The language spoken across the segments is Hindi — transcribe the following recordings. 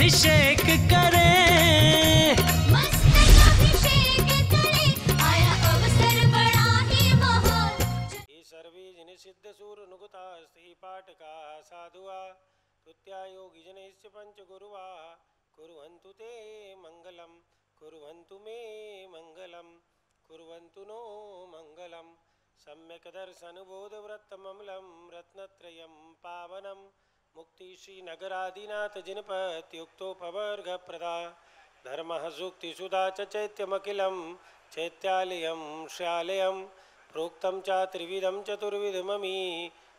अभिषेक करें, मस्तक अभिषेक करें, आया अवसर बड़ा ही महान। ये सर्वे जन सिद्ध सूर नुगता स्त्री पाटका साधुआ तुत्या योगी जनैश्च पंच गुरुवा कुर्वन्तु ते मंगलम कुर्वन्तु मे मंगलम कुर्वन्तु नो मंगलम सम्यक दर्शन बोध व्रतममलम रत्नत्रयम पावनम मुक्ति श्री नगरादिनाथ जिनपत्युक्तोपवर्ग प्रदा धर्म सूक्ति सुधा च चैत्यमखिलम चैत्यालयम श्यालयम प्रोक्तम च त्रिविधम चतुर्विधममी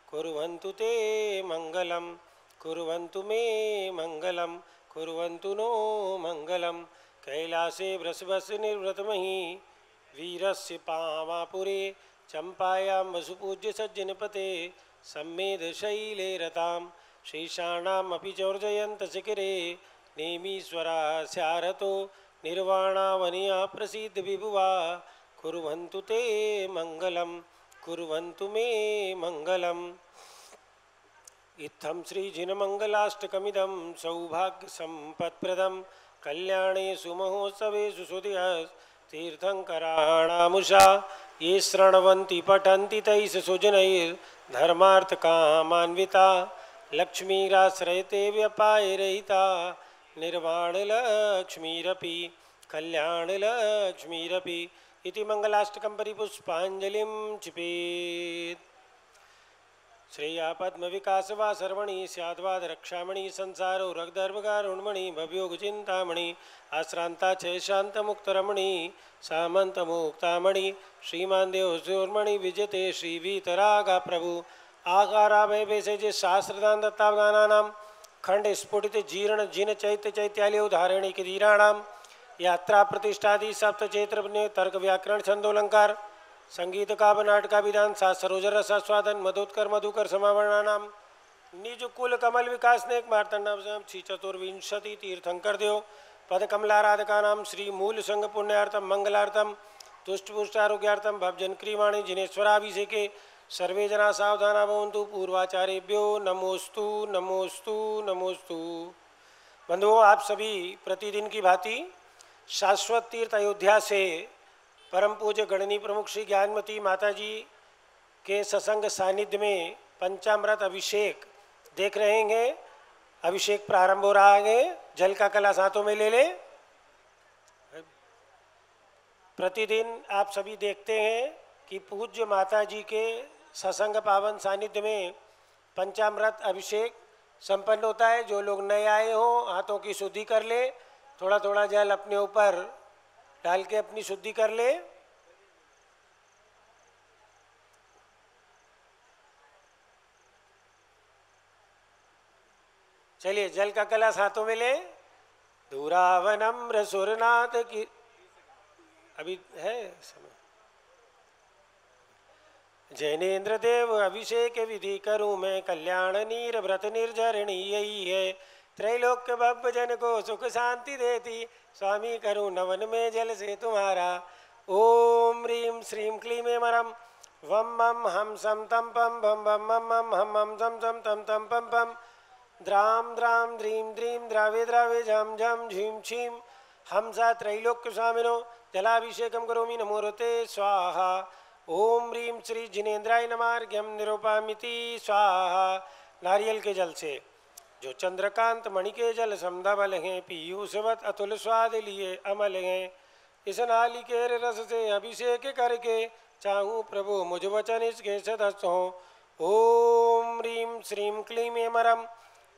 कुर्वन्तु ते मंगलम कुर्वन्तु मे मंगलम कुर्वन्तु नो मंगलम कैलासे वृषभस् निर्व्रतमहि वीरस्य पावापुरे चंपायां वसुपूज्य सज्जनपते सम्मेद शैले रतां शेषाणामपि चोर्जयन्त शिखरे नेमीश्वरा स्यारतो निर्वाणावनिया प्रसीद विभुवा कुर्वन्तु ते मंगलम कुर्वन्तु मे मंगलम। इत्थं श्रीजिनमङ्गलाष्टकमिदं सौभाग्यसम्पत्प्रदं कल्याणे सुमहोत्सवेषु तीर्थंकराणामुषा ये शृण्वन्ति पठन्ति तैः सुजनैर्धर्मार्थकामान्विता लक्ष्मीराश्रयते व्यपायरहिता निर्वाणलक्ष्मीरपि कल्याणलक्ष्मीरपि इति मंगलाष्टकं परिपुष्पाञ्जलिं क्षिपेत्। श्रेया पद्म विकास वा सर्वणि स्याद्वाद रक्षामणि संसारो रगदर्भगारुण्मणि भवयोग चिंतामणि आश्रांता च शांत मुक्त रमणि सामंत मुक्तामणि श्रीमान देव सूर्मणि विजते श्री वीतरागा प्रभु आकारा भय भेषज शास्त्रदान दत्तावदानानां खंड स्फुटित जीर्ण जिन चैत्य चैत्यालय उदाहरणी किधीराणाम यात्रा प्रतिष्ठादि सप्त चैत्र तर्क व्याकरण छंदोलंकार संगीत काव्य नाटका विधान सरोजर रसास्वादन मधोत्कर मधुकर समावरणानाम निज कुल कमल विकास नेक मार्तंडाम श्री चतुर्विंशति तीर्थंकर देव पद कमलाराधकानाम श्री मूल संग पुण्यार्थम मंगलार्थम तुष्ट पुष्टारोग्यार्थम भवजन क्रीवाणी जिनेश्वराभिषेके सर्वे जना सावधाना भवन्तु पूर्वाचार्येभ्यो नमोस्तु नमोस्तु नमोस्तु। बंधुओं, आप सभी प्रतिदिन की भांति शाश्वत तीर्थ अयोध्या से परम पूज्य गणनी प्रमुख श्री ज्ञानमती माता जी के सत्संग सानिध्य में पंचामृत अभिषेक देख रहे हैं। अभिषेक प्रारंभ हो रहा है। जल का कलश हाथों में ले ले। प्रतिदिन आप सभी देखते हैं कि पूज्य माता जी के सत्संग पावन सानिध्य में पंचामृत अभिषेक संपन्न होता है। जो लोग नए आए हों हाथों की शुद्धि कर ले, थोड़ा थोड़ा जल अपने ऊपर डाल के अपनी शुद्धि कर ले। चलिए जल का कलश हाथों में ले। धूरावनम रसुरनाथ की अभी है समय। जैनेन्द्र देव अभिषेक विधि करूं मैं कल्याण नीर व्रत निर्जरणी यही है त्रैलोक्य भव जन को सुख शांति देती स्वामी करूं नवन में जल से तुम्हारा। ओम ह्रीं श्रीं क्लीं एमरम वम मम हम सम तम पम भम भम मम मम हम हम सम सम तम तम पम पम द्राम द्राम द्रीं द्रीं द्रावे द्रावे झम झम झीं छीं हमसा त्रैलोक्य स्वामिनो जलाभिषेकम करोमि नमोरते स्वाहा। ओम ह्रीं श्री जिनेन्द्राय नमार्घ्यम निरूपामिति स्वाहा। नारियल के जल से जो चंद्रकांत मणि के जल समधवल हैं पीयूषवत अतुल स्वाद लिए अमल हैं इस नालिकेर रस से अभिषेक करके चाहूँ प्रभु मुझ वचन इसके सदस्य हों। ओम ह्रीं श्रीं क्लीं एमरम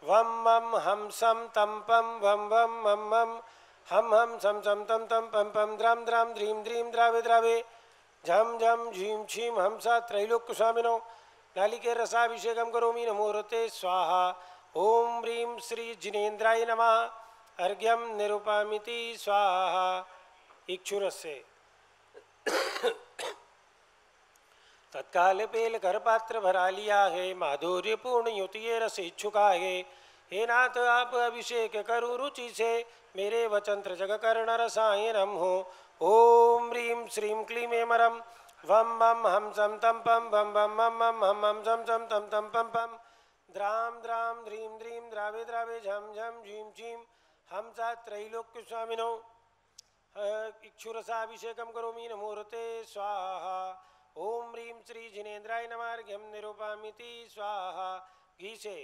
वम मम हम सम तम पम वम वम मम मम हम सम सम तम तम पम पम द्राम द्राम द्रीं द्रीं द्रावे द्रावे झम झम झीं छीं हमसा त्रैलोक्य स्वामिनो नालिके रसाभिषेकम करोमि नमोरते स्वाहा। ओम ह्रीं श्री जिनेन्द्राय नमः अर्घ्यम निरूपामिति स्वाहा। इक्षुरस से तत्काल पेल कर पात्र भरा लिया है माधुर्य पूर्ण युतिये रस इच्छुका है। हे नाथ आप अभिषेक करो रुचि से मेरे वचंत्र जग कर्ण रसायनम हो। ओम ह्रीं श्रीं क्लीं एमरम वम मम हम सम तम पम भम भम मम मम हम सम सम तम तम पम पम द्राम द्राम ध्रीं द्रीं द्रावे द्रावे झम झम झीं झीं हंसा त्रैलोक्य स्वामिनो इक्षुरसाभिषेकं करोमि नमोरते स्वाहा। ओम ह्रीं श्री जिनेन्द्राय नमः अर्घ्यं निरूपयामि स्वाहा। घी से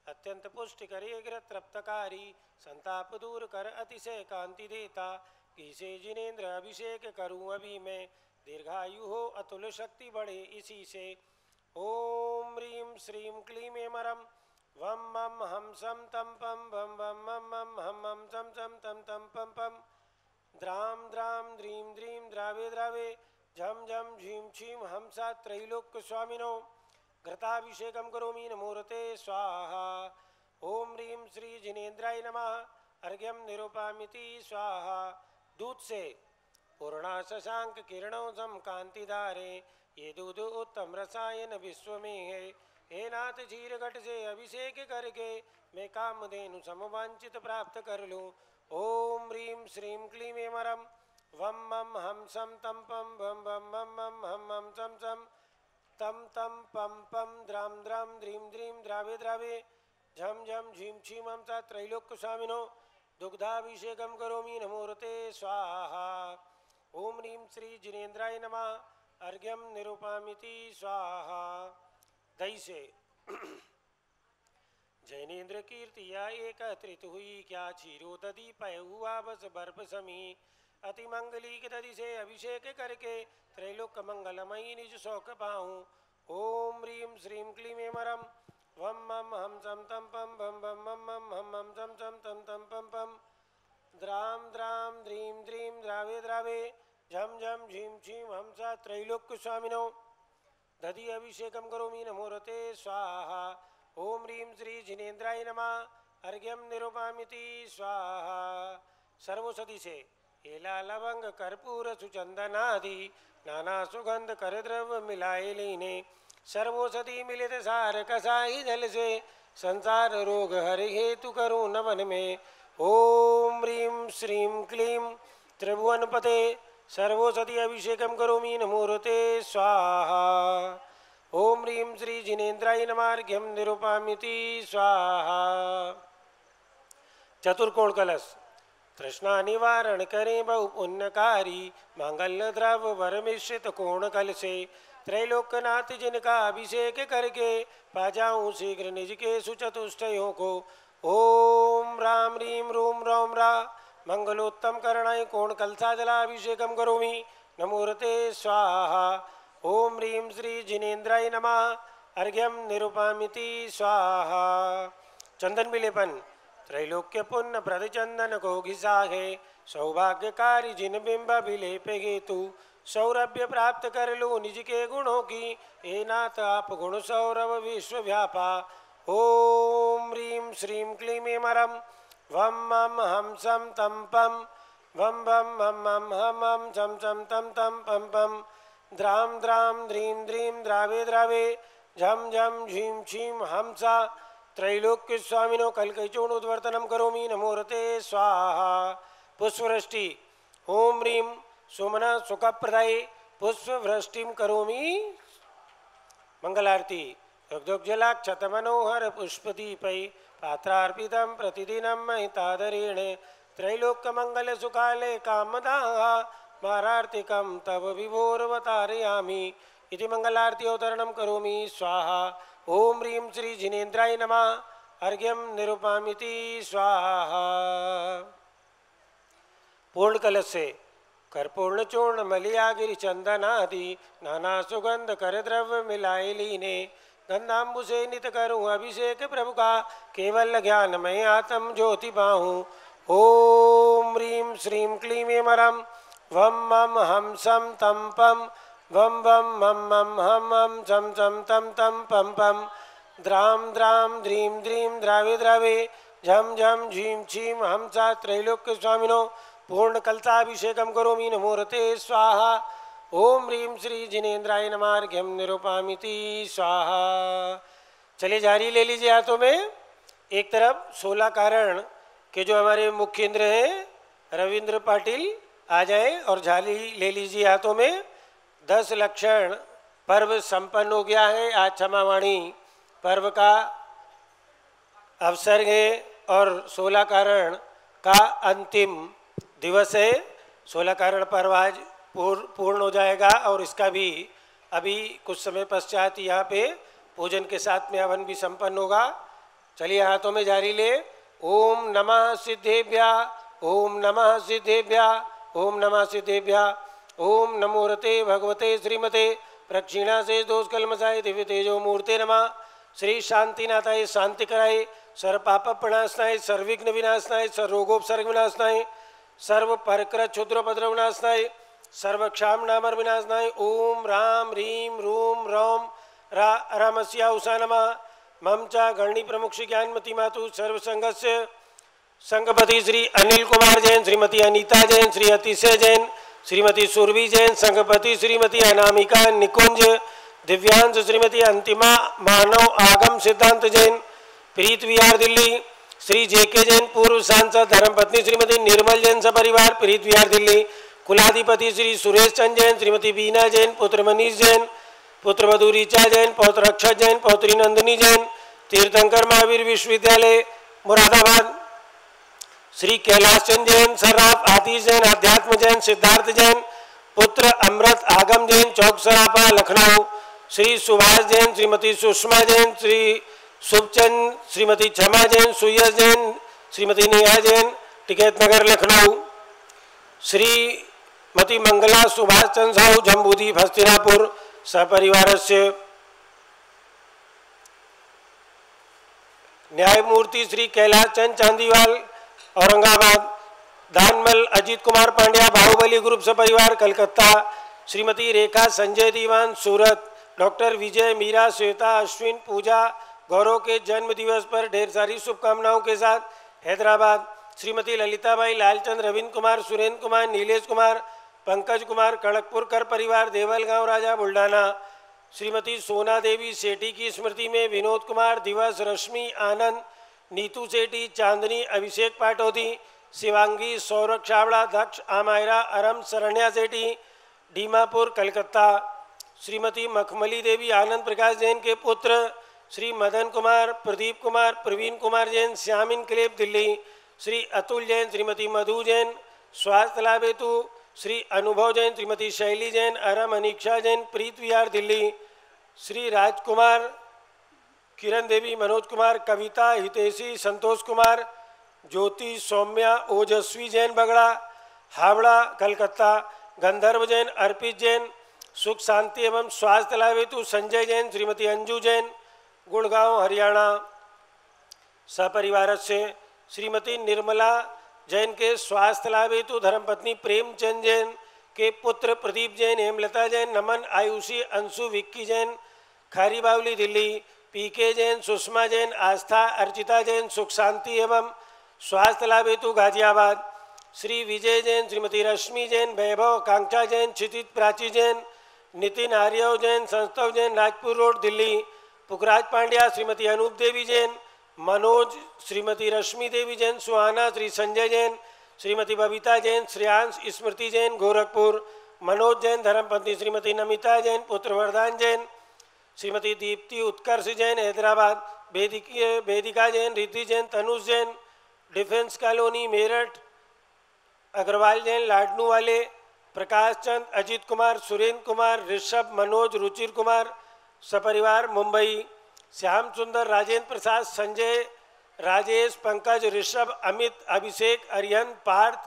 अत्यंत पुष्टिकर तृप्तकारी संताप दूर कर अतिशय कांति देता घी से जिनेन्द्र अभिषेक करूं अभी मैं दीर्घायु हो अतुल शक्ति बढ़े इसी से। ओम ह्रीं श्रीं क्लीं मरम वम मम हम सम तम पम वम वम मम मम हम हम सम सम तम तम पम पम द्राम द्राम द्रीं द्रीं द्रावे द्रावे झम झम झीं छीं हमसा त्रैलोक्य स्वामिनो घृताभिषेकं करोमि नमोरते स्वाहा। ओम ह्रीं श्री जिनेन्द्राय नमः अर्घ्यं निरूपयामि स्वाहा। दूध से पूर्णा शशांक किरणों सम कांतिधारे ये दूध उत्तम रसायन विश्व में है। हे नाथ क्षीर घट से अभिषेक करके मैं कामधेनु समवांचित प्राप्त कर लूँ। ओम ह्रीं श्रीं क्लीं मरम वम मम हम सम तम पम वम वम मम मम हम हम सम सम तम तम पम पम द्राम द्राम द्रीं द्रीं द्रावे द्रावे झम झम झीं छीं हमसा त्रैलोक्य स्वामिनो दुग्धाभिषेकं करोमि नमोरते स्वाहा। ओम ह्रीं श्री जिनेन्द्राय नमः अर्घ्यं निरूपयामि स्वाहा। दही से जैनेन्द्र कीर्तिया एकत्रित हुई क्या क्षीरो दधी पय हुआ बस बर्फ समी अति मंगली के दधि से अभिषेक करके त्रैलोक मंगलमयी निज शोक पाऊँ। ओम ह्रीं श्रीं क्लीं मरम वम मम हम सम तम पम बम बम मम मम हम हम सम सम तम तम पम पम द्राम द्राम द्रीं द्रीं द्रावे द्रावे झम झम झीं छीं हमसा त्रैलोक्य स्वामिनो दधि अभिषेकं करोमि नमोरते स्वाहा। ओम ह्रीं श्री जिनेन्द्राय नमः अर्घ्यं निरूपयामि स्वाहा। सर्वौषधि से एला लवंग कर्पूर सुचंदनादि नाना सुगंध कर द्रव्य मिलाए लीने सर्वौषधि मिलित सार कसाई जल से संसार रोग हरि हेतु करूँ नवन में। ओम ह्रीं श्रीं क्लीं त्रिभुवनपते सर्वौषधि अभिषेकं करोमि नमोरते स्वाहा। ओम ह्रीं श्री जिनेन्द्राय नमः अर्घ्यं निरूपयामि स्वाहा। चतुर्कोण कलश तृष्णा निवारण करें बहु पुण्यकारी मंगल द्रव वर मिश्रित कोण कल से त्रैलोकनाथ जिनका अभिषेक करके पा जाऊं शीघ्र निज के सुचतुष्टयों को। ओम राम ह्रीं रूम रौम रा मंगलोत्तम करणाय कोण कलसा जलाभिषेकं करोमि नमोरते स्वाहा। ओम ह्रीं श्री जिनेन्द्राय नमः अर्घ्यं निरूपयामि स्वाहा। चंदन विलेपन त्रैलोक्य पुण्य प्रद चंदन को घिसा है सौभाग्यकारी जिन बिंब विलेप हेतु सौरभ्य प्राप्त कर लो निज के गुणों की हे नाथ आप गुण सौरभ विश्व व्यापा। ओम ह्रीं श्रीं क्लीं मरम वम मम हम सम तम पम वम वम मम मम हम हम सम सम तम तम पम पम द्राम द्राम द्रीं द्रीं द्रावे द्रावे झम झम झीं छीं हमसा त्रैलोक्य स्वामिनो कलकैचोणोद्वर्तनं करोमि नमोरते स्वाहा। पुष्पवृष्टि ओम ह्रीं सुमन सुखप्रदाय पुष्पवृष्टिं करोमि मंगलारती दुग्धोज्जलाक्षत मनोहर पुष्पदीपै पात्रार्पितं प्रतिदिनं महितादरेण त्रैलोक्यमंगल सुखालय कामदाः मारार्तिकं तव विभोरवतारयामि इति मंगलारत्योत्तरणं करोमि स्वाहा। ओम ह्रीं श्री जिनेन्द्राय नमः अर्घ्यं निरूपयामि स्वाहा। पूर्ण कलश से कर्पूर्ण चूर्ण मलियागिरि चंदनादि नाना सुगंध कर द्रव्य मिलाए लीने गंधाम्बु से नित करूँ अभिषेक प्रभु का केवल ज्ञान में आत्म ज्योति पाहूँ। ओम ह्रीं श्रीं क्लीं मरम वम मम हम सम तम पम वम वम मम मम हम हम सम सम तम तम पम पम द्राम द्राम द्रीं द्रीं द्रावे द्रावे झम झम झीं छीं हमसा त्रैलोक्य स्वामिनो पूर्ण कलशाभिषेकं करोमि नमोरते स्वाहा। ओम ह्रीं श्री जिनेन्द्राय नमः अर्घ्यं निरूपयामि स्वाहा। चलिए जारी ले लीजिए हाथों में। एक तरफ 16 कारण के जो हमारे मुख्य इंद्र हैं रविंद्र पाटिल आ जाए और झाली ले लीजिए हाथों में। 10 लक्षण पर्व संपन्न हो गया है। आज क्षमावाणी पर्व का अवसर है और 16 कारण का अंतिम दिवस है। 16 कारण पर्व आज पूर्ण हो जाएगा और इसका भी अभी कुछ समय पश्चात यहाँ पे पूजन के साथ में हवन भी संपन्न होगा। चलिए हाथों में जारी ले। ओम नमः सिद्धेभ्या, ओम नमः सिद्धेभ्या, ओम नमः सिद्धेभ्या, ओम नमो रते भगवते श्रीमते प्रक्षिणा से दोष कलमसाय दिव्य तेजो मूर्ते नमः। श्री शांतिनाथाय शांति कराए, सर्व पाप प्रणाशनाय, सर्विघ्न विनाशनाय, सर्वरोगोपसर्ग विनाशनाय, सर्व परकर क्षुद्रोपद्रव विनाशनाय, सर्व क्षाम नामर विनाशनाय। ओम राम ह्रीम रूम रौम रामस्या उषा नमः। मम च गणी प्रमुख श्री ज्ञानमती मातु सर्वसंघस्य संघपति श्री अनिल कुमार जैन, श्रीमती अनीता जैन, श्री अतिशय जैन, श्रीमती सुरभि जैन, संघपति श्रीमती अनामिका निकुंज, दिव्यांश श्रीमती अंतिमा मानव आगम सिद्धांत जैन, प्रीत विहार दिल्ली, श्री जेके जैन पूर्व सांसद, धर्मपत्नी श्रीमती निर्मल जैन सपरिवार प्रीत विहार दिल्ली, कुलाधिपति श्री सुरेश चंद जैन, श्रीमती बीना जैन, पुत्र मनीष जैन, पुत्र वधु ऋचा जैन, पौत्र अक्षत जैन, पौत्री नंदिनी जैन, तीर्थंकर महावीर विश्वविद्यालय मुरादाबाद, श्री कैलाश चंद जैन, सर्राफ आतिश जैन, अध्यात्म जैन, सिद्धार्थ जैन, पुत्र अमृत आगम जैन, चौक सरापा लखनऊ, श्री सुभाष जैन, श्रीमती सुषमा जैन, श्री शुभचंद, श्रीमती क्षमा जैन, सुयस जैन, श्रीमती नेहा जैन, टिकैत नगर लखनऊ, श्रीमती मंगला सुभाष चंद्र साहू जम्बूदीप हस्तिनापुर सपरिवारस्य, न्यायमूर्ति श्री कैलाश चंद चांदीवाल औरंगाबाद, दानमल अजीत कुमार पांड्या बाहुबली ग्रुप सपरिवार कलकत्ता, श्रीमती रेखा संजय दीवान सूरत, डॉक्टर विजय मीरा श्वेता अश्विन पूजा गौरव के जन्म दिवस पर ढेर सारी शुभकामनाओं के साथ हैदराबाद, श्रीमती ललिताबाई लालचंद रविंद्र कुमार सुरेंद्र कुमार नीलेश कुमार पंकज कुमार कड़कपुर कर परिवार देवलगांव राजा बुल्ढाना, श्रीमती सोना देवी सेठी की स्मृति में विनोद कुमार दिवस, रश्मि आनंद, नीतू सेठी, चांदनी, अभिषेक पाटोदी, शिवांगी, सौरभ छावड़ा, दक्ष आमायरा, अरम शरण्या सेठी डीमापुर कलकत्ता, श्रीमती मखमली देवी आनंद प्रकाश जैन के पुत्र श्री मदन कुमार, प्रदीप कुमार, प्रवीण कुमार जैन श्याम इनकलेब दिल्ली, श्री अतुल जैन, श्रीमती मधु जैन स्वास्थ्य लाभ हेतु, श्री अनुभव जैन, श्रीमती शैली जैन, अरम अनीक्षा जैन प्रीत विहार दिल्ली, श्री राजकुमार, किरण देवी, मनोज कुमार, कविता, हितेशी, संतोष कुमार, ज्योति, सौम्या, ओजस्वी जैन बगड़ा हावड़ा कलकत्ता, गंधर्व जैन, अर्पित जैन, सुख शांति एवं स्वास्थ्य लाभ हेतु संजय जैन, श्रीमती अंजू जैन गुड़गांव हरियाणा सपरिवार से, श्रीमती निर्मला जैन के स्वास्थ्य लाभ हेतु धर्मपत्नी प्रेमचंद जैन के पुत्र प्रदीप जैन, हेमलता जैन, नमन, आयुषी, अंशु, विक्की जैन खारी बावली दिल्ली, पीके जैन, सुषमा जैन, आस्था, अर्चिता जैन सुख शांति एवं स्वास्थ्य लाभ हेतु गाजियाबाद, श्री विजय जैन, श्रीमती रश्मि जैन, वैभव, कांक्षा जैन, क्षितिज प्राची जैन, नितिन आर्यव जैन, संस्तव जैन राजपुर रोड दिल्ली, पुखराज पांड्या, श्रीमती अनूप देवी जैन, मनोज, श्रीमती रश्मि देवी जैन सुहाना, श्री संजय जैन, श्रीमती बबीता जैन, श्रेयांश, स्मृति जैन गोरखपुर, मनोज जैन, धर्मपत्नी श्रीमती नमिता जैन, पुत्र वरदान जैन, श्रीमती दीप्ति उत्कर्ष जैन हैदराबाद, वेदिका जैन, रिद्धि जैन, तनुष जैन डिफेंस कॉलोनी मेरठ, अग्रवाल जैन लाडनू वाले, प्रकाश चंद, अजीत कुमार, सुरेंद्र कुमार, ऋषभ, मनोज, रुचिर कुमार सपरिवार मुंबई, श्याम सुंदर, राजेंद्र प्रसाद, संजय, राजेश, पंकज, ऋषभ, अमित, अभिषेक, अरिहंत, पार्थ,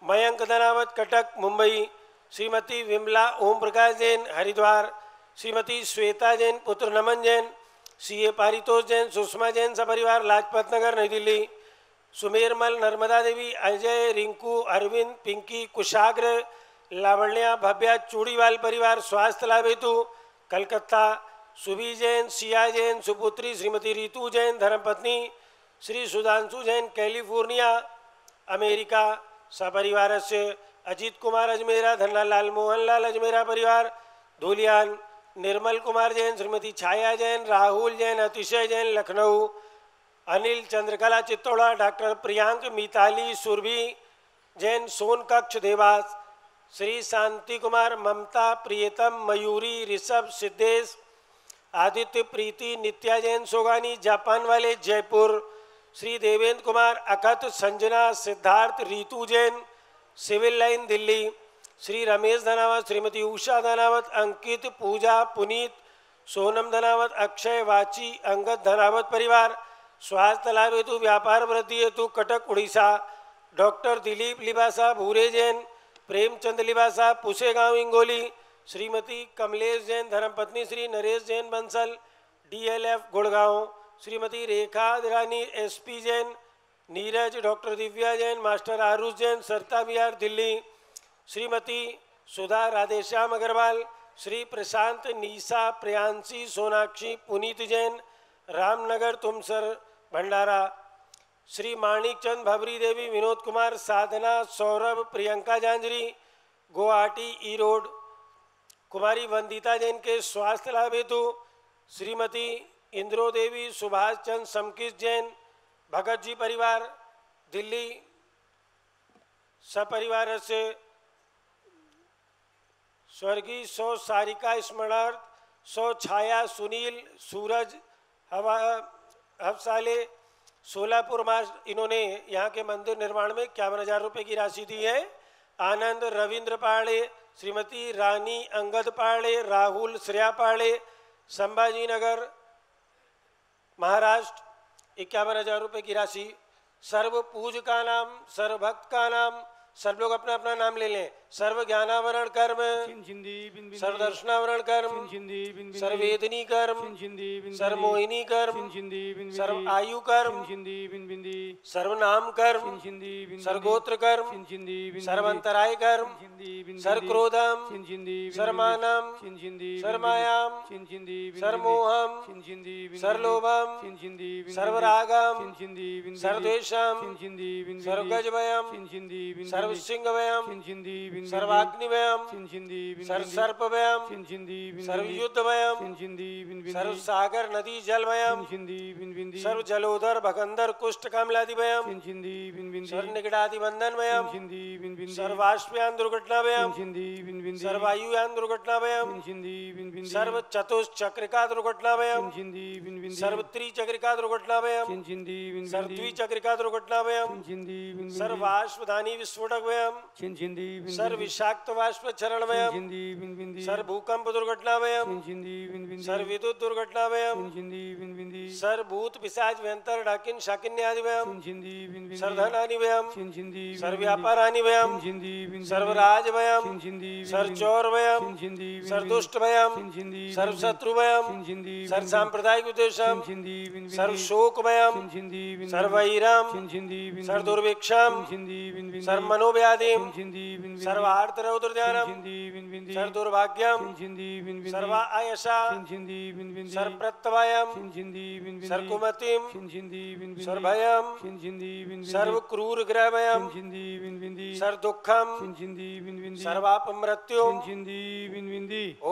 मयंक धनावत कटक मुंबई, श्रीमती विमला ओम प्रकाश जैन हरिद्वार, श्रीमती श्वेता जैन, पुत्र नमन जैन, सीए पारितोष जैन, सुषमा जैन सपरिवार लाजपत नगर नई दिल्ली, सुमेरमल, नर्मदा देवी, अजय, रिंकू, अरविंद, पिंकी, कुशाग्र, लावण्या, भव्या, चूड़ीवाल परिवार स्वास्थ्य लाभ हेतु कलकत्ता, सुबी जैन, सिया जैन, सुपुत्री श्रीमती रितु जैन, धर्मपत्नी श्री सुधांशु जैन कैलिफोर्निया अमेरिका सपरिवार से, अजीत कुमार अजमेरा, धनलाल लाल मोहन लाल अजमेरा परिवार धूलियान, निर्मल कुमार जैन, श्रीमती छाया जैन, राहुल जैन, अतिशय जैन लखनऊ, अनिल चंद्रकला चित्तौड़ा, डॉक्टर प्रियांक, मिताली, सुरभि जैन सोनकक्ष देवास, श्री शांति कुमार, ममता, प्रियतम, मयूरी, ऋषभ, सिद्धेश, आदित्य, प्रीति, नित्या जैन सोगानी जापान वाले जयपुर, श्री देवेंद्र कुमार अकत संजना सिद्धार्थ रीतू जैन सिविल लाइन दिल्ली। श्री रमेश धनावत श्रीमती उषा धनावत अंकित पूजा पुनीत सोनम धनावत अक्षय वाची अंगद धनावत परिवार। स्वास्थ्य लाभ हेतु व्यापार वृद्धि हेतु कटक उड़ीसा डॉक्टर दिलीप लिबासा भूरे जैन प्रेमचंद लिबासा पुसेगांव इंगोली। श्रीमती कमलेश जैन धर्मपत्नी श्री नरेश जैन बंसल DLF गुड़गांव। श्रीमती रेखा रानी SP Jain Neeraj doctor Divya Jain master Aarush Jain सरता बिहार दिल्ली। श्रीमती सुधा राधेश्याम अग्रवाल श्री प्रशांत नीसा प्रियांशी सोनाक्षी पुनीत जैन रामनगर तुमसर भंडारा। श्री माणिक चंद भवरी देवी विनोद कुमार साधना सौरभ प्रियंका जांजरी गुवाहाटी ई रोड। कुमारी वंदिता जैन के स्वास्थ्य लाभ हेतु श्रीमती इंद्रो देवी सुभाष चंद समकित जैन भगत जी परिवार दिल्ली सपरिवार से स्वर्गीय सौ सारिका स्मरणार्थ सौ छाया सुनील सूरज हफ्साले सोलापुर मार्च इन्होंने यहाँ के मंदिर निर्माण में 51,000 रुपये की राशि दी है। आनंद रविंद्र पाड़े श्रीमती रानी अंगद पाड़े राहुल श्रेया पाड़े संभाजी नगर महाराष्ट्र 51,000 रुपये की राशि। सर्व पूज का नाम सर्व भक्त का नाम सब लोग अपना अपना नाम ले लें। सर्व ज्ञानावरण कर्म सर्व दर्शनावरण कर्म सर्वेदनी कर्म सर्व मोहिनी कर्म सर्व आयु कर्म सर्व नाम कर्म सर्वगोत्र कर्म सर्व अंतराय कर्म सर्व क्रोधम सर्व मानम सर्व मायाम सर्व मोहम सर्व लोभम सर्व रागम सर्व द्वेषम सर्व गजभयम सर्व सिंह वयम सर्वाग्नि वयम सर्व सर्प वयम सर्व युद्ध वयम सर्व सागर नदी जल वयम सर्व जलोदर भगंदर कुष्ठ कामलादि वयम सर्व निकटादि बंधन वयम सर्वाश्वयान दुर्घटना वयम सर्वायुयान दुर्घटना वयम सर्व चतुश्चक्रिका दुर्घटना वयम सर्व त्रिचक्रिका दुर्घटना वयम सर्व द्विचक्रिका दुर्घटना वयम सर्वाश्वधानी विस्फोटक वयम सर्व विषाक्त वाष्प चरण वयम सर्व भूकंप दुर्घटना वयम सर्व विद्युत दुर्घटना वयम सर्व भूत पिशाच व्यंतर डाकिन शाकिन्य आदि वयम सर्व धन हानि वयम सर्व व्यापार हानि वयम सर्व राज वयम सर्व चौर वयम सर्व दुष्ट वयम सर्व शत्रु वयम सर्व सांप्रदायिक उद्देश्यम सर्व शोक वयम सर्व वैरम सर्व दुर्भिक्षम सर्व मनोव्याधिम सर्वार्थ रौद्र ध्यानम सर्व दुर्भाग्यम सर्व आयशा सर्व प्रत्यवायम सर्व कुमतिम सर्व भयम सर्व क्रूर ग्रह भयम सर्व दुखम सर्वाप मृत्यु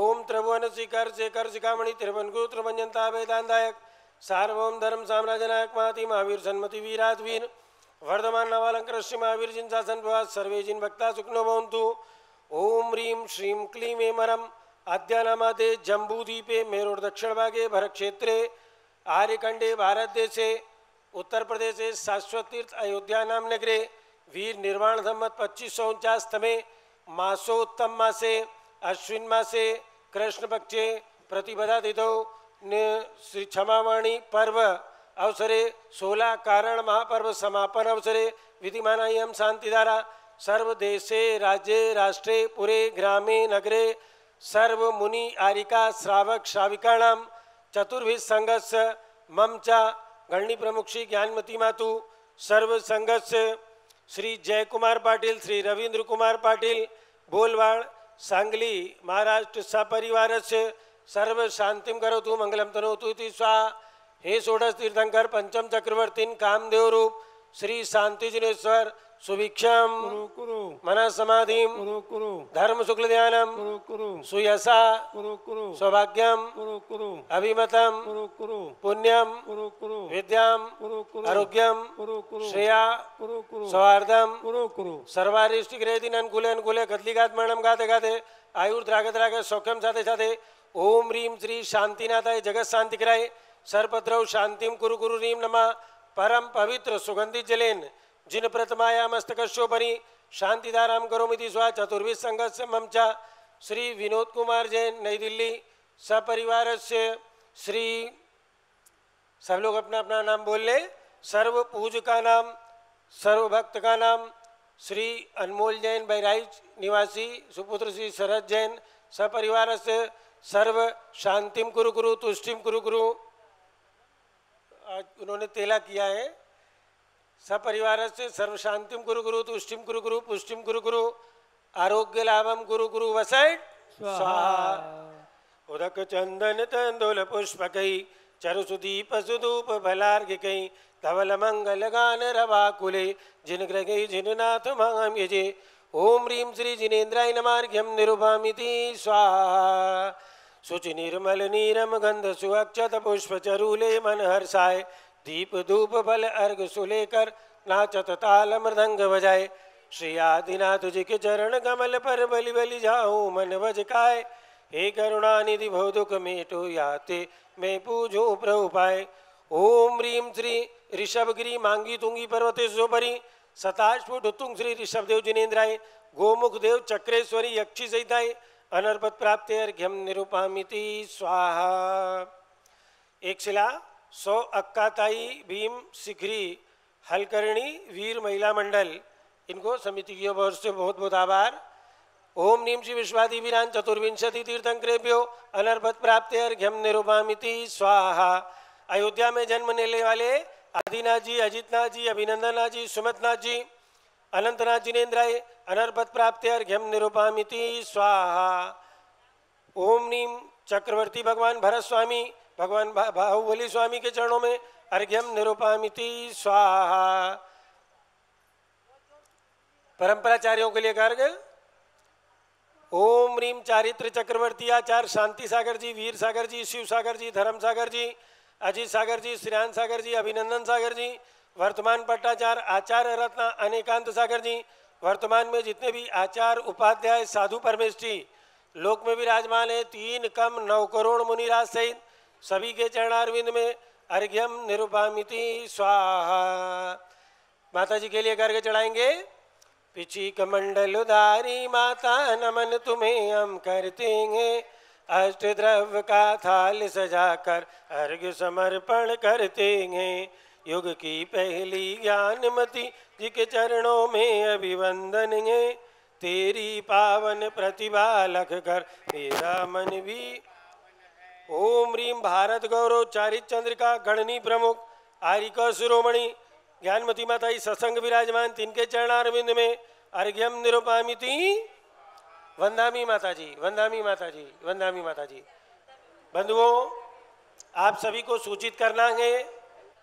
ओम त्रिभुवन शिखर शेखर शिखामणि त्रिभुवन त्रिभंजनता वेदांतायक सार्वभौम धर्म साम्राज्यनायक महाति महावीर सन्मति वीराधवीर वर्धमान नवालंकर श्री महावीर जिन शासन प्रवास सर्वे जिन भक्ता सुखनो भवन्तु। ओम ह्रीं श्रीं क्लीं एमरम आद्यानामादे जम्बूद्वीपे मेरुर दक्षिण भागे भरत क्षेत्रे आर्यखंडे भारत देशे उत्तर प्रदेशे शाश्वत तीर्थ अयोध्या नाम नगरे वीर निर्वाण संवत 2549 तमे मासोत्तम मासे अश्विन मासे कृष्ण पक्षे प्रतिपदा तिथौ श्री क्षमावाणी पर्व अवसरे 16 कारण महापर्व समापन अवसरे विधिमानायम शांतिधारा सर्वदेशे राज्ये राष्ट्रे पुरे ग्रामे नगरे सर्व मुनि आरिका श्रावक श्राविकाणां चतुर्भिः संघस्य मम च गणनी प्रमुख श्री ज्ञानमती मातु सर्व संघस्य श्री जयकुमार पाटिल श्री रवींद्र कुमार पाटिल बोलवाड़ सांगली महाराष्ट्र सपरिवारस्य सर्व शांतिं करोतु मंगलम तनोतु इति स्वाहा। हे षोडश तीर्थंकर पंचम चक्रवर्तीन कामदेव रूप श्री शांति जिनेश्वर सुभिक्षम मन समाधि धर्म शुक्ल ध्यानम सुयसा सौभाग्यम अभिमतम पुण्यम विद्याम आरोग्यम श्रेया सौहार्दम सर्वारिष्टि ग्रहदिन अनुकूले अनुकूले कदलिघात मरणम गाते गाते आयुर्द्रागत राग सौख्यम साथे साथे ओम ह्रीं श्री शांतिनाथाय जगत शांति कराय सर्वभद्रौ शांतिम कुरु कुरु ह्रीं नमः परम पवित्र सुगंधित जलेन जिन प्रथमाया मस्तकशोपरि शांतिधाराम करोमिति स्वा चतुर्विध संघस्य ममचा श्री विनोद कुमार जैन नई दिल्ली सपरिवार से श्री सब लोग अपना अपना नाम बोल ले। सर्व पूज का नाम, सर्व भक्त का नाम श्री अनमोल जैन बहराइच निवासी सुपुत्र श्री शरद जैन सपरिवार से सर्व शांतिम कुरु कुरु तुष्टिम कुरु कुरु। आज उन्होंने तेला किया है। सपरिवार से सर्व शांतिम कुरु कुरु तुष्टिम कुरु कुरु पुष्टिम कुरु कुरु आरोग्य लाभम कुरु कुरु वसैट स्वाहा। उदक चंदन तंदुल पुष्पकै चरुसुदीप सुधूप फलार्घिकै धवल मंगल गान रवाकुले जिन ग्रगै जिननाथ माम यजे। ओम ह्रीं श्री जिनेन्द्राय नमार्घ्यम निरुपामिति स्वाहा। शुचि निर्मल नीरम गंध सुअक्षत पुष्प चरूले मन हर्षाय दीप धूप फल अर्घ सुलेकर नाचत ताल मृदंग बजाए। श्री आदिनाथ जी के चरण कमल पर बलि बलि जाऊं मन वजकाय। हे करुणानिधि भव दुख मेटो याते मैं पूजो प्रभु पाए। ओम ह्रीं श्री ऋषभगिरी मांगी तुंगी पर्वतेश्वरी सताश्वुट उत्तुंग श्री ऋषभदेव जिनेन्द्राय गोमुख देव चक्रेश्वरी यक्षी सहिताय अनर्पत प्राप्त अर्घ्यम निरुपामिति स्वाहा। एक शिला 100 अक्काताई भीम शिखरी हलकर्णी वीर महिला मंडल, इनको समिति की ओर से बहुत बहुत आभार। ओम नीम श्री विश्वादि वीरान चतुर्विंशति तीर्थंकरेभ्यो अनर्पत प्राप्त अर्घ्यम निरुपामिति स्वाहा। अयोध्या में जन्म लेने वाले आदिनाथ जी, अजितनाथ जी, अभिनंदननाथ जी, सुमतनाथ जी, अनंतनाथ जिनेन्द्राय अनर्पत प्राप्त अर्घ्यम निरुपामिति स्वाहा। ओम नीम चक्रवर्ती भगवान भरत स्वामी भगवान बाहुबली स्वामी के चरणों में अर्घ्यम निरुपामिति स्वाहा। परंपराचार्यों के लिए गर्ग। ओम ह्रीं चारित्र चक्रवर्ती आचार्य शांति सागर जी, वीर सागर जी, शिव सागर जी, धर्म सागर जी, अजीत सागर जी, श्रीरान सागर जी, अभिनंदन सागर जी, वर्तमान पट्टाचार्य आचार्य रत्न अनेकांत सागर जी, वर्तमान में जितने भी आचार्य उपाध्याय साधु परमेष्ठी लोक में विराजमान है 3 कम 9 करोड़ मुनिराज सहित सभी के चरणारविंद में अर्घ्यम निरुपामिति स्वाहा। माता जी के लिए अर्घ्य चढ़ाएंगे। पिछी कमंडल उदारी माता नमन तुम्हें हम करते हैं, अष्ट द्रव्य का थाल सजाकर अर्घ्य समर्पण करते हैं। युग की पहली ज्ञानमती जी के चरणों में अभिवंदन है, तेरी पावन प्रतिभा लख कर मेरा मन भी। ओम ह्रीं भारत गौरव चारित चंद्रिका गणनी प्रमुख आरिका शिरोमणि ज्ञानमती माता ही सत्संग विराजमान तिनके चरणारविंद में अर्घ्यम निरुपामिति। वंदामी माता जी, वंदामी माता जी, वंदामी माता जी। बंधुओं, आप सभी को सूचित करना है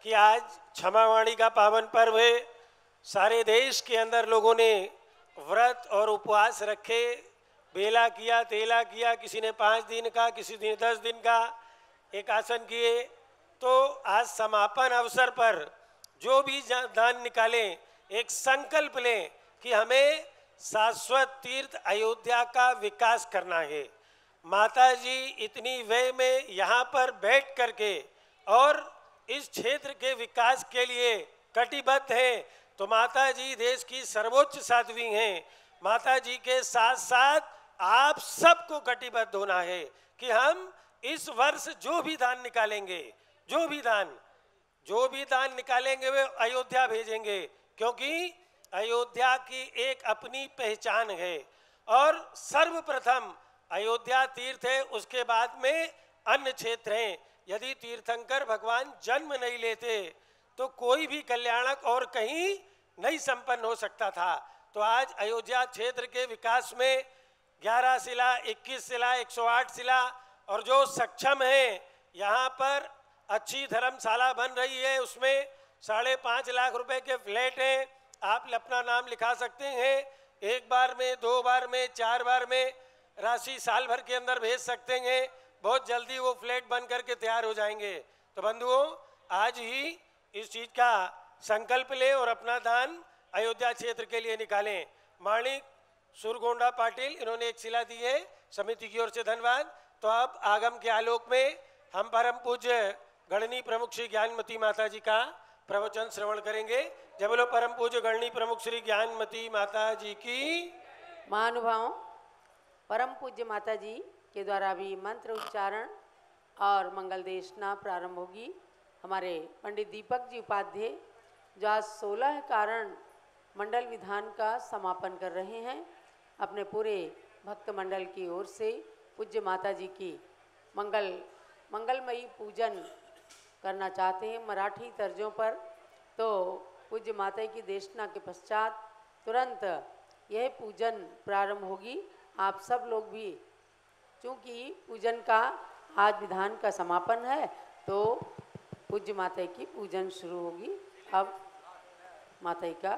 कि आज क्षमावाणी का पावन पर्व है। सारे देश के अंदर लोगों ने व्रत और उपवास रखे, बेला किया, तेला किया, किसी ने 5 दिन का, किसी ने 10 दिन का एक आसन किए। तो आज समापन अवसर पर जो भी दान निकालें, एक संकल्प लें कि हमें शाश्वत तीर्थ अयोध्या का विकास करना है। माता जी इतनी व्यय में यहाँ पर बैठ करके और इस क्षेत्र के विकास के लिए कटिबद्ध हैं, तो माता जी देश की सर्वोच्च साध्वी हैं। माता जी के साथ साथ आप सबको कटिबद्ध होना है कि हम इस वर्ष जो भी दान निकालेंगे, जो भी दान निकालेंगे वे अयोध्या भेजेंगे, क्योंकि अयोध्या की एक अपनी पहचान है। और सर्वप्रथम अयोध्या तीर्थ है, उसके बाद में अन्य क्षेत्र हैं। यदि तीर्थंकर भगवान जन्म नहीं लेते तो कोई भी कल्याणक और कहीं नहीं संपन्न हो सकता था। तो आज अयोध्या क्षेत्र के विकास में 11 शिला, 21 शिला, 108 शिला और जो सक्षम है यहाँ पर अच्छी धर्मशाला बन रही है, उसमें 5.5 लाख रुपए के फ्लैट हैं। आप अपना नाम लिखा सकते हैं, 1 बार में, 2 बार में, 4 बार में राशि साल भर के अंदर भेज सकते हैं। बहुत जल्दी वो फ्लैट बन करके तैयार हो जाएंगे। तो बंधुओं, आज ही इस चीज का संकल्प लें और अपना दान अयोध्या क्षेत्र के लिए निकालें। माणिक सुरगोंडा पाटिल, इन्होंने एक शिला दी है, समिति की ओर से धन्यवाद। तो अब आगम के आलोक में हम परम पूज्य गणनी प्रमुख श्री ज्ञानमती माता जी का प्रवचन श्रवण करेंगे। जय बोलो परम पूज्य गणनी प्रमुख श्री ज्ञानमती माता जी की। महानुभावों, परम पूज्य माता जी के द्वारा भी मंत्र उच्चारण और मंगल देशना प्रारंभ होगी। हमारे पंडित दीपक जी उपाध्याय जो आज 16 कारण मंडल विधान का समापन कर रहे हैं, अपने पूरे भक्त मंडल की ओर से पूज्य माता जी की मंगलमयी पूजन करना चाहते हैं मराठी तर्जों पर। तो पूज्य माता की देशना के पश्चात तुरंत यह पूजन प्रारंभ होगी। आप सब लोग भी, चूँकि पूजन का आज विधान का समापन है, तो पूज्य माता की पूजन शुरू होगी। अब माता का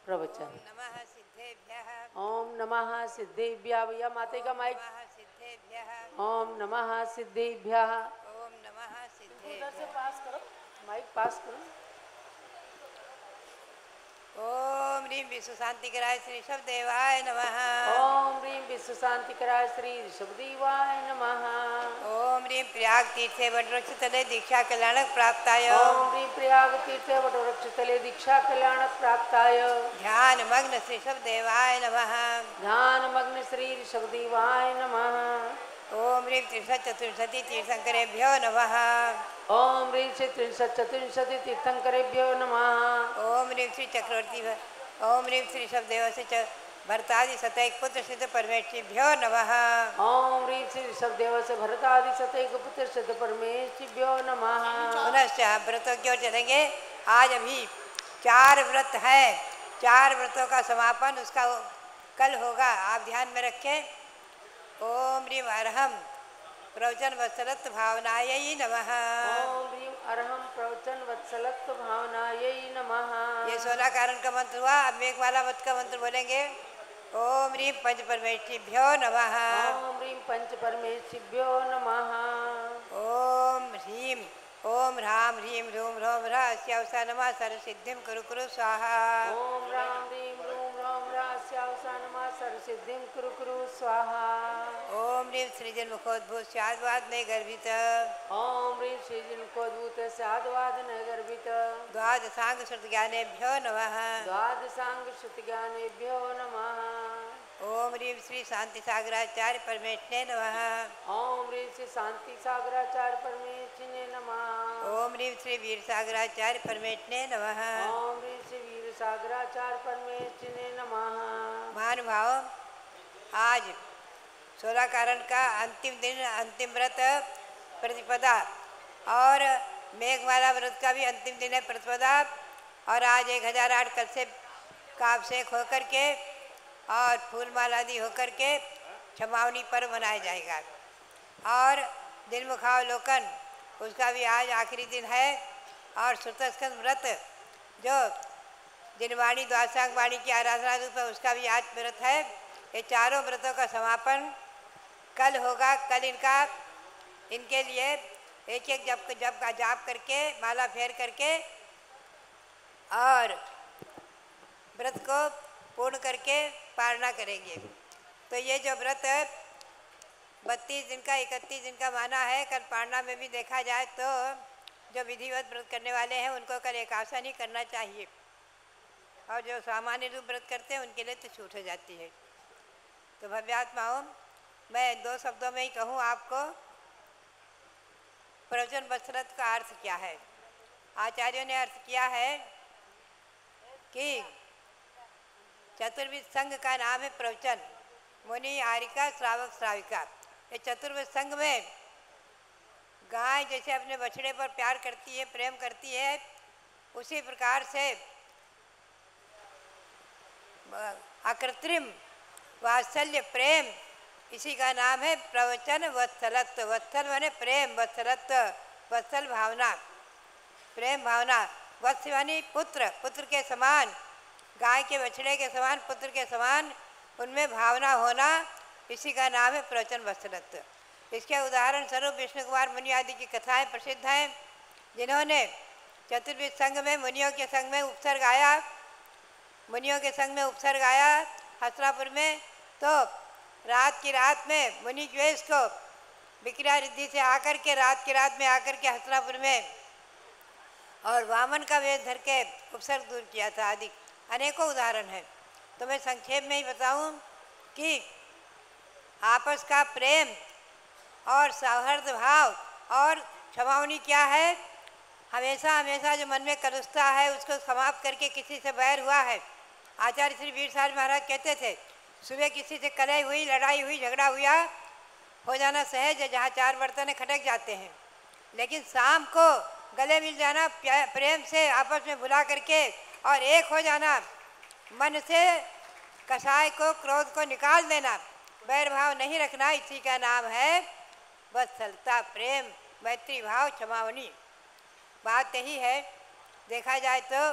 प्रवचन। नमः सिद्धेभ्यः। ओम नमः सिद्धेभ्यः। भैया माता का माइक। नमः सिद्धेभ्यः। ओम नमः सिद्धेभ्यः। ओम नमः उधर से सिद्धेभ्यः। पास करो, माइक पास करो। ओम ह्रीं विश्व शांतिकराय श्री शब्देवाय नमः। ओम ह्रीं विश्व शांति कराय श्री ऋषभदेवाय नमः। ओम ह्रीं प्रयाग तीर्थे वटवृक्षतले दीक्षा कल्याणक प्राप्ताय। ओम ह्रीं प्रयाग तीर्थे वटवृक्षतले दीक्षा कल्याणक प्राप्ताय। ध्यान मग्न श्री शब्देवाय नमः। ध्यान मग्न श्री ऋषभदेवाय नमः। ओम ह्रीं त्रिशत चतुर्शती तीर्थंकरेभ्यो नमः। ओम ह्रीं श्री त्रिंशत् चतुर्विंशति तीर्थंकरेभ्यो नमः। ओम ह्रीं श्री चक्रवर्ती ओम ह्रीं श्री शब्देवस्य च भरतादि सतैक पुत्र सिद्ध परमेश्वरीभ्यो नमः। ओम ह्रीं श्री ऋषभदेव से भरतादि सतैक पुत्र सिद्ध परमेश्वरीभ्यो नमः। पुनश्च व्रतों की ओर चलेंगे। आज अभी 4 व्रत है, 4 व्रतों का समापन उसका कल होगा, आप ध्यान में रखें। ओम ह्रीं अरहम प्रवचन वत्सलत्व भावनायै नमः। ओम ह्रीं अरहम प्रवचन वत्सलत्व भावनायै नमः। ये 16 कारण का मंत्र हुआ। अब मेघमाला व्रत का मंत्र बोलेंगे। ओम ह्रीं पंच परमेश्वरीभ्यो नमः। ओम ह्रीं पंच परमेश्वरीभ्यो नमः। ओम ह्रीं ओम ह्रां ह्रीं ह्रूं ह्रौं ह्रास्यावसा नमः सर्वसिद्धिं कुरु कुरु स्वाहा। ओम राम ह्रीं ह्रूं ह्रौं ह्रास्यावसा नमः सर्वसिद्धिं कुरु कुरु स्वाहा। ओम ह्रीं सृजन मुखोद्भूत स्याद्वाद ने गर्भित। ओम ह्रीं श्रीजिनकोद्भूत साधवादन गर्भित। द्वादशांग श्रुत ज्ञानेभ्यो नमः। द्वादशांग श्रुति ज्ञानेभ्यो नमः। ओम ह्रीं श्री शांति सागराचार्य परमेश्वरे नमः। ओम ह्रीं श्री शांति सागराचार्य परमेश्वरिने नमः। ओम ह्रीं श्री वीर सागराचार्य परमेश्वरे नमः। ओम ह्रीं श्री वीर सागराचार्य परमेश्वरिने नमः। महानुभाव, आज 16 कारण का अंतिम दिन, अंतिम व्रत प्रतिपदा, और मेघमाला व्रत का भी अंतिम दिन है प्रतिपदा। और आज 1008 कलशे का अभिषेक होकर के और फूलमाला आदि होकर के क्षमावनी पर्व मनाया जाएगा। और दिन मुखावलोकन उसका भी आज आखिरी दिन है। और श्रुतस्कंद व्रत जो दिनवाणी द्वादशांग वाणी की आराधना रूप है, उसका भी आज व्रत है। ये चारों व्रतों का समापन कल होगा। कल इनके लिए एक एक जप का जाप करके माला फेर करके और व्रत को पूर्ण करके पारणा करेंगे। तो ये जो व्रत 32 दिन का 31 दिन का माना है। कल पारणा में भी देखा जाए तो जो विधिवत व्रत करने वाले हैं उनको कल एकादशा नहीं करना चाहिए, और जो सामान्य रूप व्रत करते हैं उनके लिए तो छूट हो जाती है। तो भव्यात्माओं, मैं 2 शब्दों में ही कहूँ आपको, प्रवचन वत्सलत्व का अर्थ क्या है। आचार्यों ने अर्थ किया है कि चतुर्विध संघ का नाम है प्रवचन। मुनि, आरिका, श्रावक, श्राविका। ये चतुर्विध संघ में गाय जैसे अपने बछड़े पर प्यार करती है, प्रेम करती है, उसी प्रकार से अकृत्रिम वात्सल्य प्रेम, इसी का नाम है प्रवचन वत्सलत्व। वत्सल माने प्रेम, वत्सलत्व वत्सल भावना, प्रेम भावना। वत्स यानी पुत्र, पुत्र के समान, गाय के बछड़े के समान, पुत्र के समान उनमें भावना होना, इसी का नाम है प्रवचन वत्सलत्व। इसके उदाहरण स्वरूप विष्णु कुमार मुनि आदि की कथाएं प्रसिद्ध हैं, जिन्होंने चतुर्विध संघ में मुनियों के संग में उपसर्ग आया, मुनियों के संग में उपसर्ग आया हस्तिनापुर में। तो रात की रात में मुनि द्वेष को विक्रिया रिद्धि से आकर के रात की रात में आकर के हस्तिनापुर में और वामन का वेश धर के उपसर्ग दूर किया था आदि अनेकों उदाहरण हैं। तो मैं संक्षेप में ही बताऊं कि आपस का प्रेम और सौहार्द भाव और क्षमावनी क्या है। हमेशा हमेशा जो मन में कलुषता है उसको समाप्त करके किसी से बैर हुआ है। आचार्य श्री वीर साहब महाराज कहते थे, सुबह किसी से कलह हुई, लड़ाई हुई, झगड़ा हुआ, हो जाना सहज है, जहाँ चार बर्तन खटक जाते हैं। लेकिन शाम को गले मिल जाना, प्रेम से आपस में बुला करके और एक हो जाना, मन से कसाय को, क्रोध को निकाल देना, बैर भाव नहीं रखना, इसी का नाम है वत्सलता, प्रेम, मैत्री भाव, क्षमावनी। बात यही है, देखा जाए तो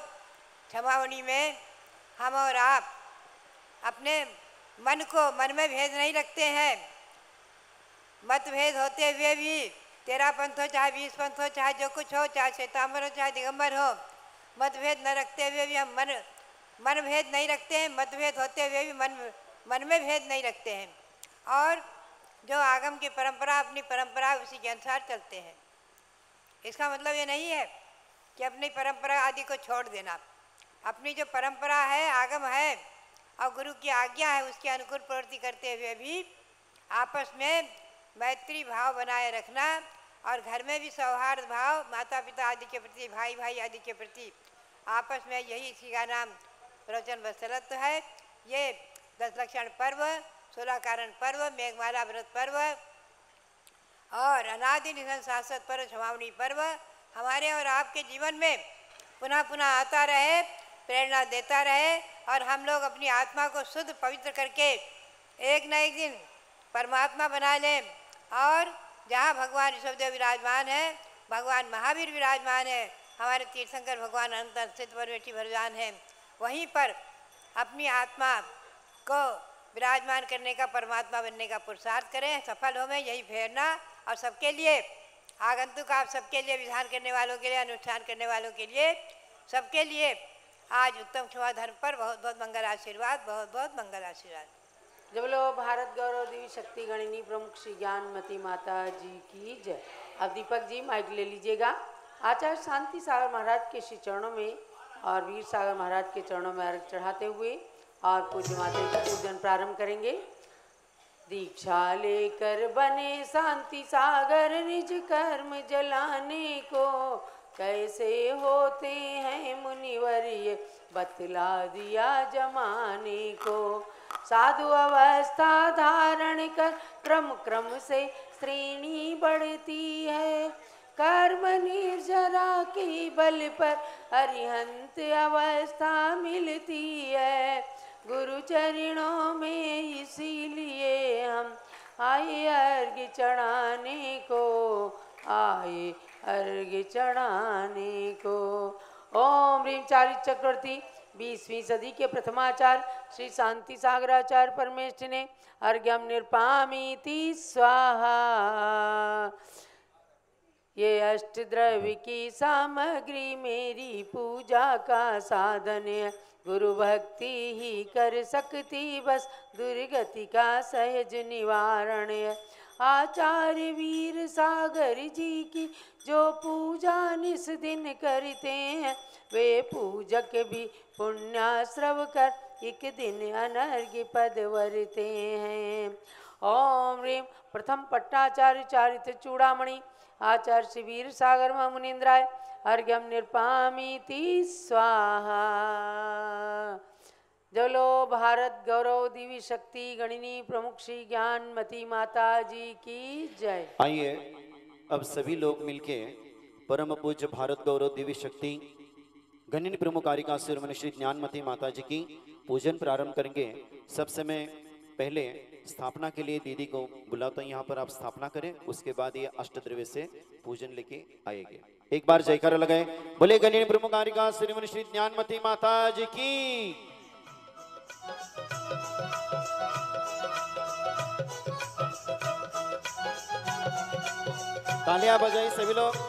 क्षमावनी में हम और आप अपने मन में भेद नहीं रखते हैं। मतभेद होते हुए भी, 13 पंथ हो चाहे 20 पंथ हो, चाहे जो कुछ हो, चाहे श्वेतांबर हो चाहे दिगंबर हो, मतभेद न रखते हुए भी हम मन भेद नहीं रखते हैं। मतभेद होते हुए भी मन में भेद नहीं रखते हैं। और जो आगम की परंपरा, अपनी परंपरा, उसी के अनुसार चलते हैं। इसका मतलब ये नहीं है कि अपनी परंपरा आदि को छोड़ देना। अपनी जो परंपरा है, आगम है और गुरु की आज्ञा है, उसके अनुकूल प्रवृत्ति करते हुए भी आपस में मैत्री भाव बनाए रखना और घर में भी सौहार्द भाव, माता पिता आदि के प्रति, भाई भाई आदि के प्रति आपस में, यही इसी का नाम प्रवचन वत्सलत्व है। ये 10 लक्षण पर्व, 16 कारण पर्व, मेघमाला व्रत पर्व और अनादि निधन शाश्वत पर्व, क्षमावनी पर्व हमारे और आपके जीवन में पुनः पुनः आता रहे, प्रेरणा देता रहे और हम लोग अपनी आत्मा को शुद्ध पवित्र करके एक न एक दिन परमात्मा बना लें। और जहाँ भगवान ऋषभदेव विराजमान है, भगवान महावीर विराजमान है, हमारे तीर्थंकर भगवान अनंत स्थित परमेष्ठी भगवान है, वहीं पर अपनी आत्मा को विराजमान करने का, परमात्मा बनने का पुरुषार्थ करें, सफल हो में यही प्रेरणा। और सबके लिए, आगंतुक आप सबके लिए, विधान करने वालों के लिए, अनुष्ठान करने वालों के लिए, सबके लिए आज उत्तम क्षमा धर्म पर बहुत बहुत मंगल आशीर्वाद, बहुत बहुत मंगल आशीर्वाद। जब लो भारत गौरव देवी शक्ति गणिनी प्रमुख श्री ज्ञानमती माता जी की जय। अब दीपक जी माइक ले लीजिएगा। आचार्य शांति सागर महाराज के श्री चरणों में और वीर सागर महाराज के चरणों में अर्घ चढ़ाते हुए और पूज्य माता का पूजन प्रारंभ करेंगे। दीक्षा लेकर बने शांति सागर, निज कर्म जलाने को कैसे होते हैं मुनिवर्य, बतला दिया जमाने को। साधु अवस्था धारण कर क्रम क्रम से श्रेणी बढ़ती है, कर्म निर्जरा के बल पर अरिहंत अवस्था मिलती है। गुरु चरणों में इसीलिए हम आए अर्घ्य चढ़ाने को, आए अर्घ्य चढ़ाने को। ओम ह्रीम चारित चक्रवर्ती 20वीं सदी के प्रथमाचार्य श्री शांति सागराचार्य परमेष्ठ ने अर्घ्यम निर्पामीति स्वाहा। ये अष्टद्रव्य की सामग्री मेरी पूजा का साधन है, गुरु भक्ति ही कर सकती बस दुर्गति का सहज निवारण है। आचार्य वीर सागर जी की जो पूजा निस दिन करते हैं, वे पूजक भी पुण्याश्रव कर एक दिन अनर्घ्य पद वरते हैं। ओम ह्रीम प्रथम पट्टाचार्य चारित्र चूड़ामणि आचार्य श्री वीर सागर मुनीन्द्राय अर्घ्यम निर्पामीति स्वाहा। जलो भारत गौरव देवी शक्ति गणिनी प्रमुख श्री ज्ञानमती माता जी की जय। आइए अब सभी लोग मिलके परम पूज्य भारत गौरव देवी शक्ति गणिनी प्रमुख कारिका शिरोमणि श्री ज्ञानमती माता जी की पूजन प्रारंभ करेंगे। सबसे मैं पहले स्थापना के लिए दीदी को बुलाता हूं, यहाँ पर आप स्थापना करें, उसके बाद ये अष्टद्रव्य से पूजन लेके आएंगे। एक बार जयकारा लगाए, बोले गणिनी प्रमुख कारिका शिरोमणि श्री ज्ञानमती माता जी की। तालियां बजाई सभी लोग।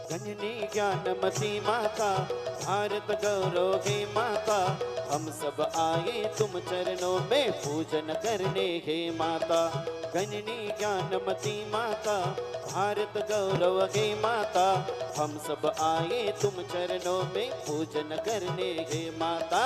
जननी ज्ञानमती माता भारत गौरव हे माता, हम सब आए तुम चरणों में पूजन करने हे माता। जननी ज्ञानमती माता भारत गौरव हे माता, हम सब आए तुम चरणों में पूजन करने हे माता।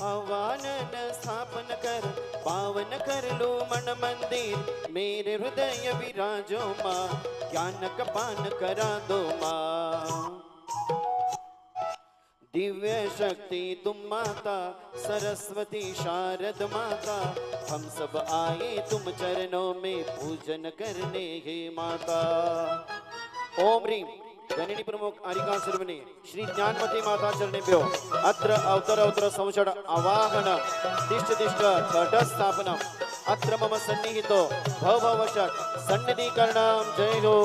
आवानन स्थापन कर पावन कर लो मन मंदिर, मेरे हृदय विराजो माँ, ज्ञान का पान करा दो माँ। दिव्य शक्ति तुम माता सरस्वती शारद माता, हम सब आए तुम चरणों में पूजन करने हे माता। ओम ह्रीं जननी प्रमुख आरिका सर्वने श्री ज्ञानमती माता चरणेभ्यो अत्र अवतर संवत्सर आवाहन तिष्ठ घट स्थापनम अत्र मम सन्निहितो भववशत् सन्निधिकरणं। जय हो।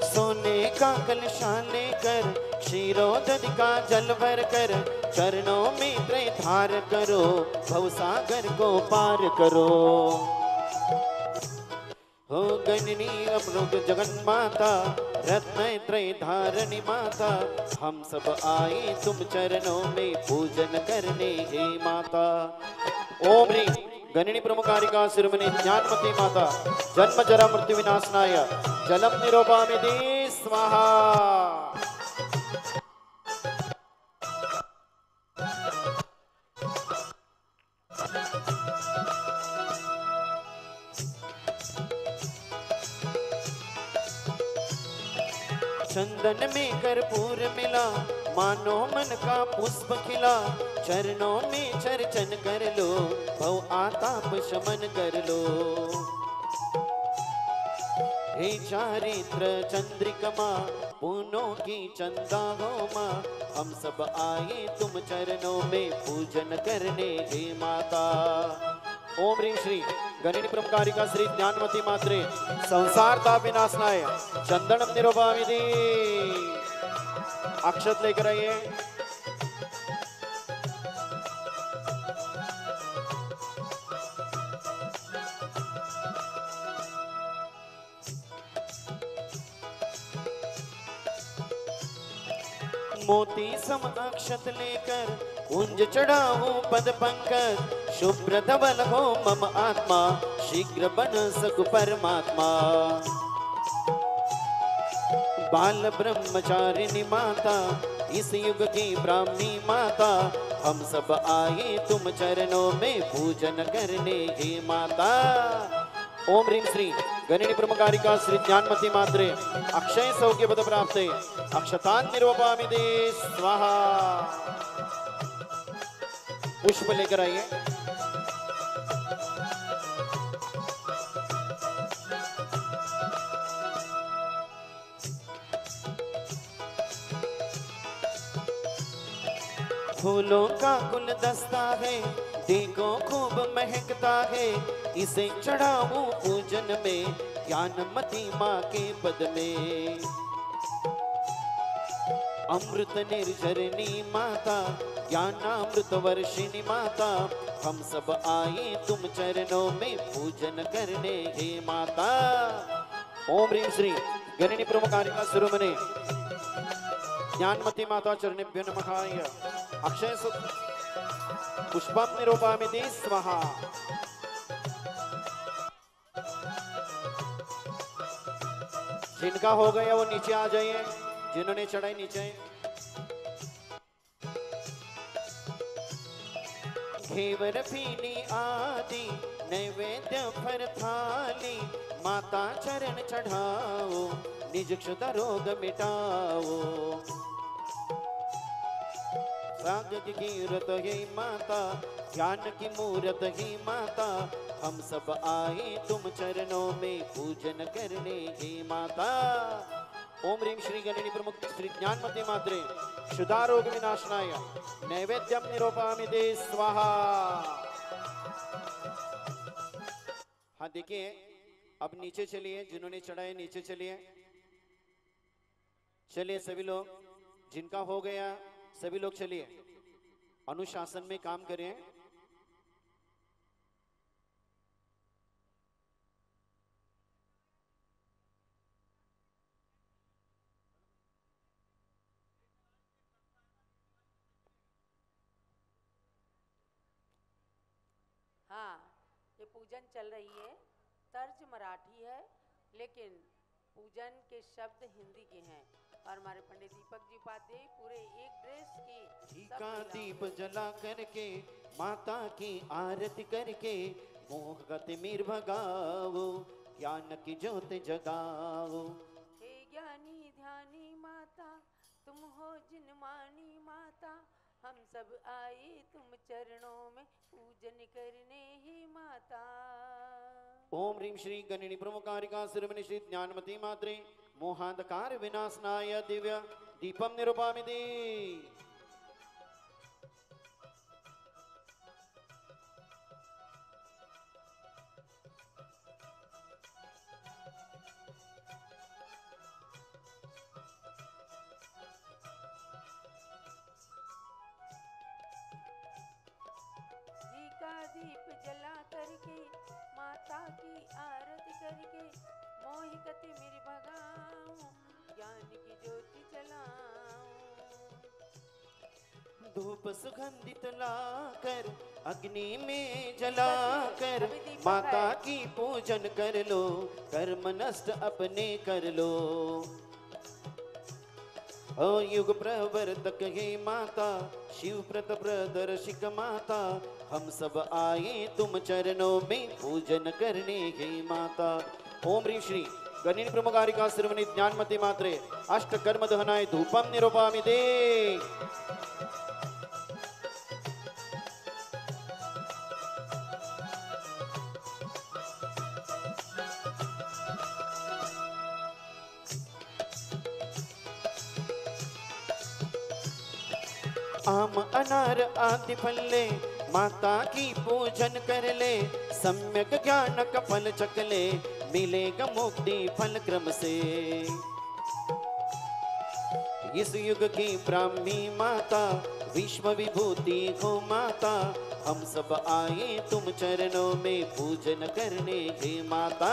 सोने का कलशा लेकर क्षीरोदधि का जल भर कर, चरणों में त्रय धार करो, भवसागर को पार करो। हो गणनी अमृत जगन माता, रत्न त्रय धारणी माता, हम सब आए तुम चरणों में पूजन करने हे माता। ओम ह्रीं गणनी प्रमुखारिका शिरोमणि ज्ञानमती माता जन्म जरा मृत्यु विनाशनाय जलम निरोपामिति स्वाहा। चंदन में कर्पूर मिला, मानो मन का पुष्प खिला, चरणों में चर्चन कर लो, भव आताप शमन कर लो। हे चारित्र चंद्रिकमा पूनों की चंदा हो माँ, हम सब आए तुम चरणों में पूजन करने हे माता। ओम ह्रीं श्री गणनी प्रमुखारिका श्री ज्ञानमती मात्रे संसार ताप विनाशनाय चंदनम निरोपामिति। अक्षत लेकर आइए। मोती सम अक्षत लेकर कुंज चढ़ाऊं पद पंकज, शुभ्र धवल हो मम आत्मा, शीघ्र बन सकु परमात्मा। बाल ब्रह्मचारिणी माता, इस युग की ब्राह्मी माता, हम सब आए तुम चरणों में पूजन करने हे माता। ओम ह्रीं श्री गणनी प्रमुखारिका श्री ज्ञानमती मात्रे अक्षय सौख्य पद प्राप्ते अक्षतान् निरोपामिति स्वाहा। पुष्प लेकर आइए। फूलों का गुलदस्ता है, देखो खूब महकता है, इसे चढ़ाऊं पूजन में ज्ञानमती माँ के पद में। अमृत निर्झरिणी माता, ज्ञानामृत वर्षिणी माता, हम सब आए तुम चरणों में पूजन करने हे माता। ओम ह्रीं श्री गणनी प्रमुखारिका शिरोमणि ज्ञानमती माता चरणेभ्यो नमः। अक्षय पुष्पम निरोपामिति स्वाहा। जिनका हो गया वो नीचे आ जाइए, जिन्होंने चढ़ाई नीचे। घेवर पीली आदि नैवेद्य फर थाली, माता चरण चढ़ाओ, निज क्षुधा रोग मिटाओ। साग की कीरत ही माता, ज्ञान की मूरत ही माता, हम सब आए तुम चरणों में पूजन करने हे माता। ओम ह्रीं श्री गणिनी प्रमुख श्री ज्ञानमती मात्रे क्षुधारोग विनाशनाय नैवेद्यम निरूपयामि ते स्वाहा। हाँ देखिए, अब नीचे चलिए, जिन्होंने चढ़ाए नीचे चलिए। चलिए सभी लोग, जिनका हो गया सभी लोग चलिए, अनुशासन में काम करें। हाँ, ये पूजन चल रही है, तर्ज मराठी है लेकिन पूजन के शब्द हिंदी के हैं। और हमारे पंडित दीपक जी उपाध्याय पूरे एक ड्रेस की घी का दीप जला करके माता की आरती करके मोह गति मीर भगाओ, ज्ञान की ज्योत जगाओ। हे ज्ञानी ध्यानी माता तुम हो जिन मानी माता, हम सब आए तुम चरणों में पूजन करने ही माता। ओम ह्रीं श्री गणिनी प्रमुखारिका शिरोमणि श्री ज्ञानमती मात्रे मोहांधकार विनाशनाय दिव्य दीपम निरूपयामि ते। घी का दीप जला करके माता की आरती करके मोह गति मेरी भगाऊं, ज्ञान की ज्योति जलाऊं। धूप सुगंधित लाकर अग्नि में जलाकर माता की पूजन कर लो, कर्म नष्ट अपने कर लो। ओ युग प्रवर्तक हे माता, शिव प्रत प्रदर्शिक माता, हम सब आए तुम चरणों में पूजन करने हे माता। ओम ह्रीं श्री गणिनी प्रमुखारिका शिरोमणि ज्ञानमती मात्रे अष्ट कर्म दहनाय धूपम निरूपयामि ते। आम अनार आदि फल ले माता की पूजन कर ले, सम्यक ज्ञान का फल चख ले, मिलेगा मुक्ति फल क्रम से। इस युग की ब्राह्मी माता, विश्व विभूति हो माता, हम सब आए तुम चरणों में पूजन करने हे माता।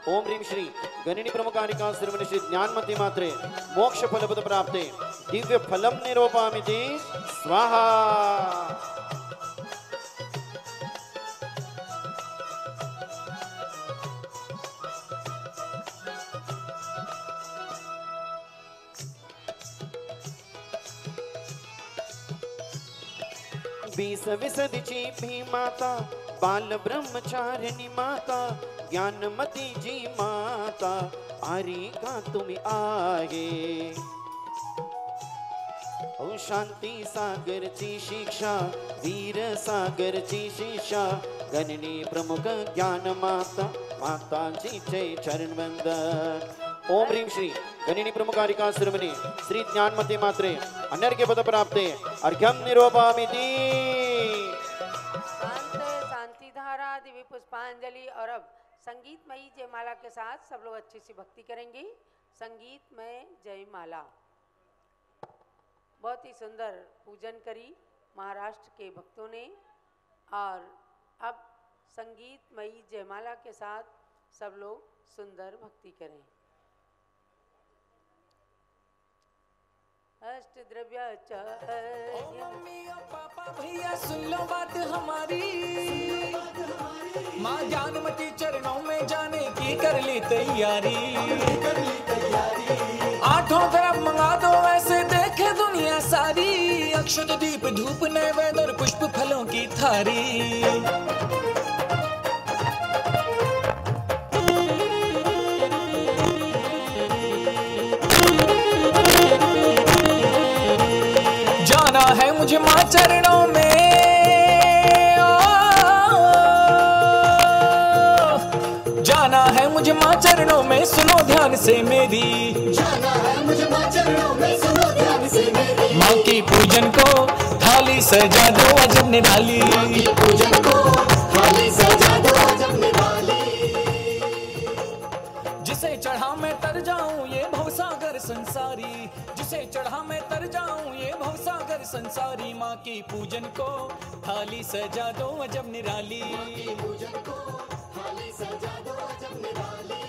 ओम ह्रीं श्री गणिनी प्रमुखारिका शिरोमणि श्री ज्ञानमती मात्रे मोक्ष फलपद प्राप्ते दिव्य फलम निरूपयामि ते स्वाहा। बीस विसदि भी माता, बाल ब्रह्मचारिणी माता, ज्ञानमती जी माता, आरी का तुम आए। ओ शांति सागर ची शिक्षा, वीर सागर ची शिक्षा, गणिनी प्रमुख ज्ञान माता, माता जी जय चरण वंदन। ओम ह्रीं श्री गणिनी प्रमुखारिका शिरोमणि श्री ज्ञानमती मात्रे अनर्घ्य पद प्राप्ते अर्घ्यम निरूपयामि ते। शांति धारा दिव्य पुष्पांजलि। और अब संगीतमयी जयमाला के साथ सब लोग अच्छी सी भक्ति करेंगे। संगीतमय जयमाला। बहुत ही सुंदर पूजन करी महाराष्ट्र के भक्तों ने। और अब संगीतमयी जयमाला के साथ सब लोग सुंदर भक्ति करें। अष्ट द्रव्याचार्य। मम्मी और पापा भैया सुन लो बात हमारी, माँ ज्ञानमती चरणों में जाने की कर ली तैयारी। आठों तरफ मंगा दो ऐसे देखे दुनिया सारी, अक्षत दीप धूप नैवेद्य और पुष्प फलों की थारी। जाना है मुझे माँ चरणों में, चरणों में सुनो ध्यान से मेरी, जाना है मुझे माँ चरणों में, सुनो ध्यान से मेरी। माँ की पूजन को थाली सजा दो अजब निराली, माँ की पूजन को थाली सजा दो अजब निराली। जिसे चढ़ा मैं तर जाऊं ये भवसागर संसारी, जिसे चढ़ा मैं तर जाऊं ये भवसागर संसारी। माँ की पूजन को थाली सजा दो अजब निराली, पूजन को थाली सजा दो अजब निराली।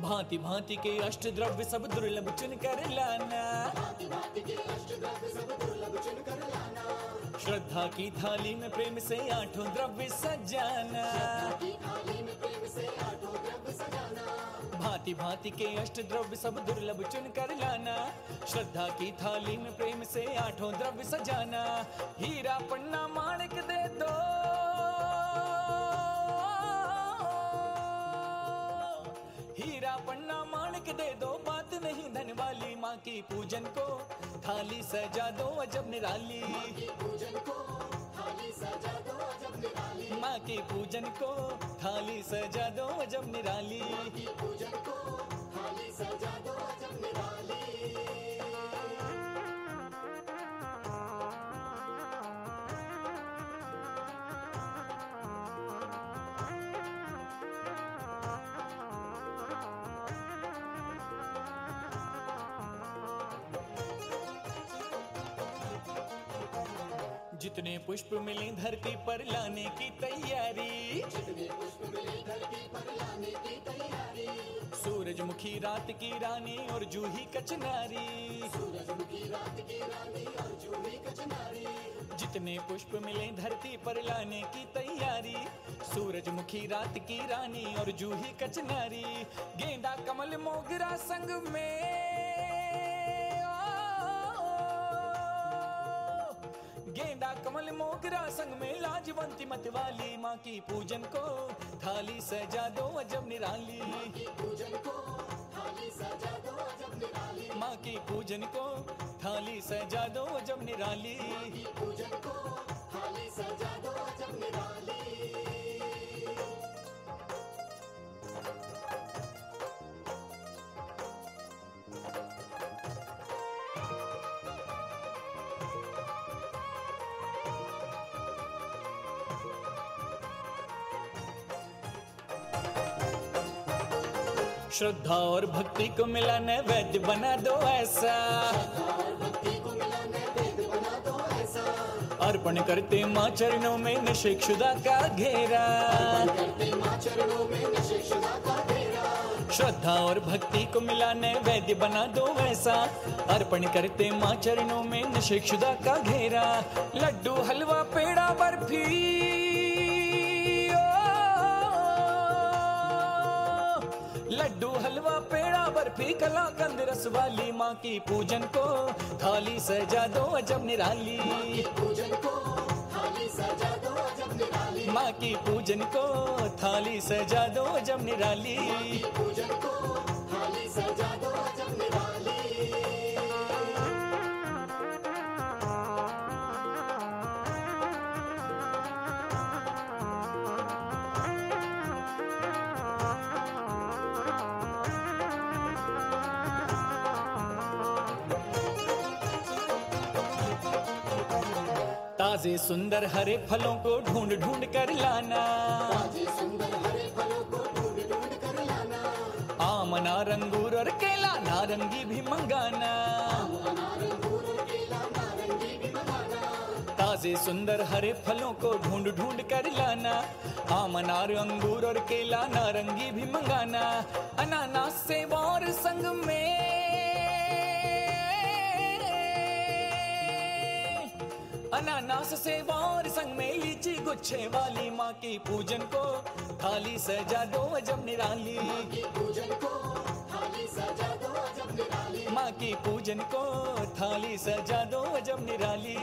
भांति भांति के अष्ट द्रव्य सब दुर्लभ चुन कर लाना, श्रद्धा की थाली में प्रेम से आठों द्रव्य सजाना, भांति भांति के अष्ट द्रव्य सब दुर्लभ चुन कर लाना, श्रद्धा की थाली में प्रेम से आठों द्रव्य सजाना। हीरा पन्ना माणिक दे दो, हीरा पन्ना माणिक दे दो, बात नहीं धन वाली। माँ की पूजन को थाली सजा दो अजब निराली, माँ की पूजन को थाली सजा दो अजब निराली। जितने पुष्प मिले धरती पर लाने की तैयारी, सूरजमुखी रात की रानी और जूही कचनारी, जितने पुष्प मिले धरती पर लाने की तैयारी, सूरजमुखी रात की रानी और जूही कचनारी। गेंदा कमल मोगरा संग में, गेंदा कमल मोगरा संग में लाजवंती मतवाली। माँ की पूजन को थाली सजा दो अजब निराली, माँ की पूजन को थाली सजा दो अजब निराली। श्रद्धा और भक्ति को मिला नैवेद्य बना दो ऐसा, अर्पण करते माँ चरणों में निषेक्षुदा का घेरा, श्रद्धा और भक्ति को मिला नैवेद्य बना दो ऐसा, अर्पण करते माँ चरणों में निषेक्षुदा का घेरा। लड्डू हलवा पेड़ा बर्फी, लड्डू हलवा पेड़ा बर्फी कलाकंद रस वाली। माँ की पूजन को थाली सजा दो अजब निराली, माँ की पूजन को थाली सजा दो अजब निराली। ताजे सुंदर हरे फलों को ढूंढ ढूंढ कर लाना, आम अनार अंगूर और केला नारंगी भी मंगाना, ताजे सुंदर हरे फलों को ढूंढ ढूंढ कर लाना, आम अनार अंगूर और केला नारंगी भी मंगाना। अनानास सेब और संग में, अनानास सेब और संग में लीची गुच्छे वाली। माँ की पूजन को थाली सजा दो अजब निराली, माँ की पूजन को थाली सजा दो अजब निराली।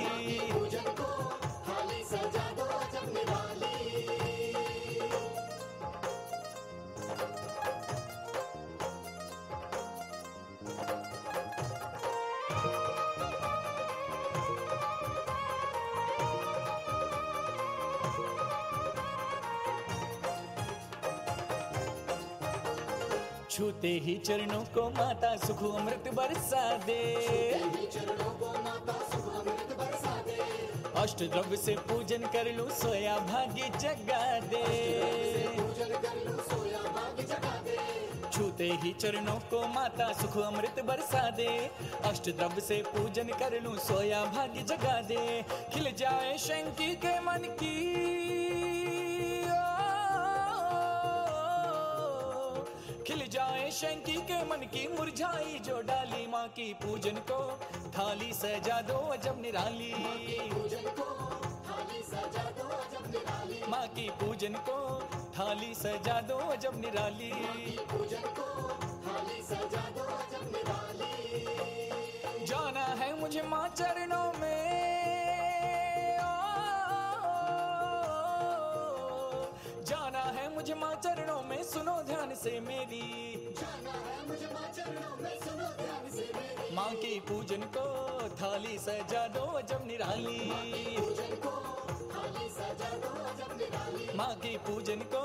छूते ही चरणों को माता सुख अमृत बरसा दे। अष्ट द्रव्य से पूजन कर लूं सोया भाग्य जगा दे। छूते ही चरणों को माता सुख अमृत बरसा दे। अष्ट द्रव्य से पूजन कर लूं सोया भाग्य जगा दे। खिल जाए शंकी के मन की खिल जाए शंकी के मन की मुरझाई जो डाली। माँ की पूजन को थाली सजा दो अजब निराली। माँ की पूजन को थाली सजा दो अजब निराली। जाना है मुझे माँ चरणों में जाना है मुझे माँ चरणों में सुनो ध्यान से मेरी। माँ की पूजन को थाली सजा दो अजब निराली। माँ की पूजन को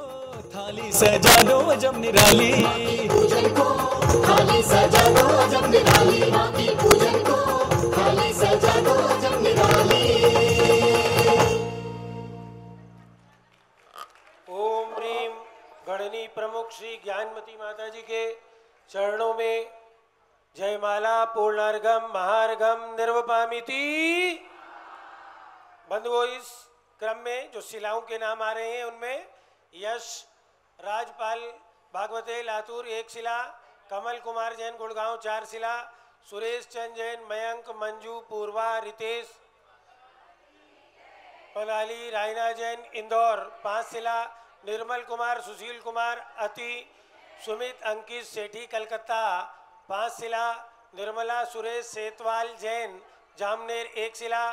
थाली सजा दो अजब निराली। थाली सजा दो अजब निराली। माँ की पूजन को थाली सजा दो अजब निराली। ओम ह्रीम गणनी प्रमुख श्री ज्ञानमती माता जी के चरणों में जयमाला पूर्णार्घम महार्घम निर्वपामिति। बंधुओं, इस क्रम में जो शिलाओं के नाम आ रहे हैं उनमें यश राजपाल भागवते लातूर 1 शिला, कमल कुमार जैन गुड़गांव 4 शिला, सुरेश चंद जैन मयंक मंजू पूर्वा रितेश पनाली रायना जैन इंदौर 5 शिला, निर्मल कुमार सुशील कुमार अति सुमित अंकित सेठी कलकत्ता 5 शिला, निर्मला सुरेश सेतवाल जैन जामनेर 1 शिला,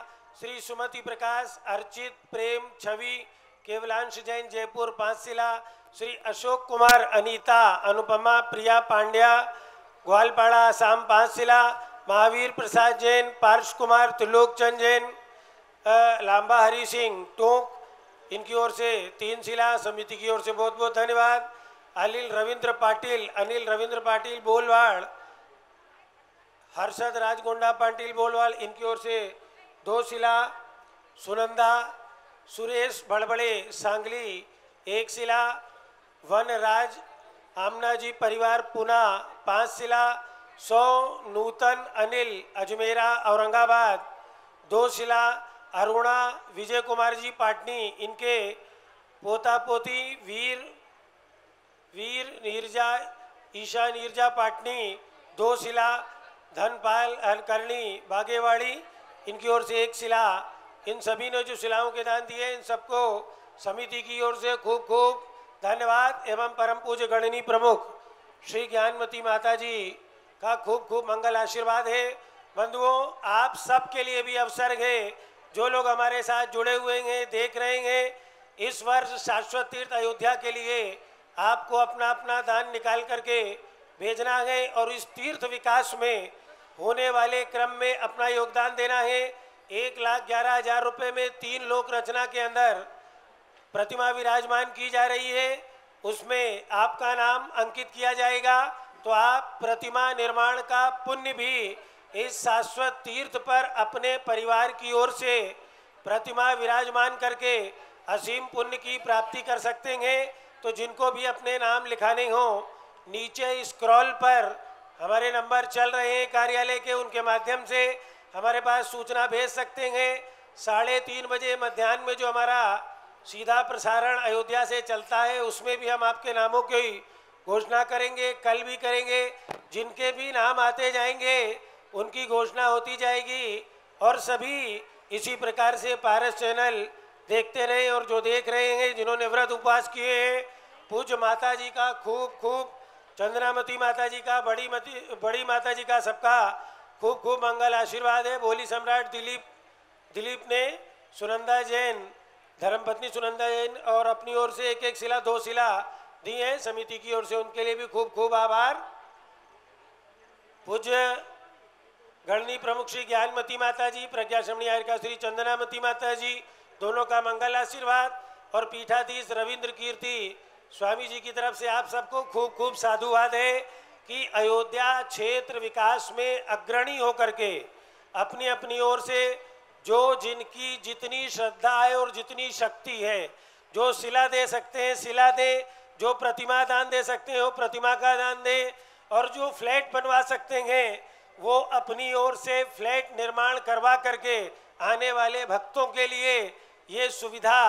श्री सुमति प्रकाश अर्चित प्रेम छवि केवलांश जैन जयपुर 5 शिला, श्री अशोक कुमार अनीता अनुपमा प्रिया पांड्या ग्वालपाड़ा आसाम 5 शिला, महावीर प्रसाद जैन पार्श कुमार त्रिलोक चंद जैन लांबा हरि सिंह टोंक, इनकी ओर से 3 शिला। समिति की ओर से बहुत बहुत धन्यवाद। अनिल रविंद्र पाटिल बोलवाड़, हर्षद राजगोंडा पाटिल बोलवाड़, इनकी ओर से 2 शिला। सुनंदा सुरेश बड़बड़े सांगली 1 शिला, वनराज आमना जी परिवार पुना 5 शिला, 100 नूतन अनिल अजमेरा औरंगाबाद 2 शिला, अरुणा विजय कुमार जी पाटनी, इनके पोता पोती वीर नीरजा ईशा नीरजा पाटनी 2 शिला, धनपाल हलकर्णी बागेवाड़ी, इनकी ओर से 1 शिला। इन सभी ने जो शिलाओं के दान दिए इन सबको समिति की ओर से खूब खूब धन्यवाद एवं परम पूज्य गणनी प्रमुख श्री ज्ञानमती माता जी का खूब खूब मंगल आशीर्वाद है। बंधुओं, आप सब के लिए भी अवसर है, जो लोग हमारे साथ जुड़े हुए हैं देख रहे हैं, इस वर्ष शाश्वत तीर्थ अयोध्या के लिए आपको अपना अपना दान निकाल करके भेजना है और इस तीर्थ विकास में होने वाले क्रम में अपना योगदान देना है। 1,11,000 रुपये में 3 लोक रचना के अंदर प्रतिमा विराजमान की जा रही है, उसमें आपका नाम अंकित किया जाएगा। तो आप प्रतिमा निर्माण का पुण्य भी इस शाश्वत तीर्थ पर अपने परिवार की ओर से प्रतिमा विराजमान करके असीम पुण्य की प्राप्ति कर सकते हैं। तो जिनको भी अपने नाम लिखाने हों, नीचे स्क्रॉल पर हमारे नंबर चल रहे हैं कार्यालय के, उनके माध्यम से हमारे पास सूचना भेज सकते हैं। 3:30 बजे मध्याह्न में जो हमारा सीधा प्रसारण अयोध्या से चलता है उसमें भी हम आपके नामों की घोषणा करेंगे, कल भी करेंगे। जिनके भी नाम आते जाएंगे उनकी घोषणा होती जाएगी। और सभी इसी प्रकार से पारस चैनल देखते रहें और जो देख रहे हैं जिन्होंने व्रत उपवास किए हैं, पूज्य माता जी का खूब खूब, चंद्रामती माता जी का, बड़ी माता जी का, सबका खूब खूब मंगल आशीर्वाद है। बोली सम्राट दिलीप ने सुनंदा जैन, धर्मपत्नी सुनंदा जैन और अपनी ओर से 1-1 शिला 2 शिला दी है समिति की ओर से, उनके लिए भी खूब खूब आभार। पूज्य गणनी प्रमुख श्री ज्ञानमती माता जी, प्रज्ञा शमनी आर्यका श्री चंदनामती माता जी, दोनों का मंगल आशीर्वाद। और पीठाधीश रविंद्र कीर्ति स्वामी जी की तरफ से आप सबको खूब खूब साधुवाद है कि अयोध्या क्षेत्र विकास में अग्रणी होकर के अपनी अपनी ओर से जो जिनकी जितनी श्रद्धा है और जितनी शक्ति है, जो शिला दे सकते हैं शिला दे, जो प्रतिमा दान दे सकते हैं वो प्रतिमा का दान दे, और जो फ्लैट बनवा सकते हैं वो अपनी ओर से फ्लैट निर्माण करवा करके आने वाले भक्तों के लिए ये सुविधा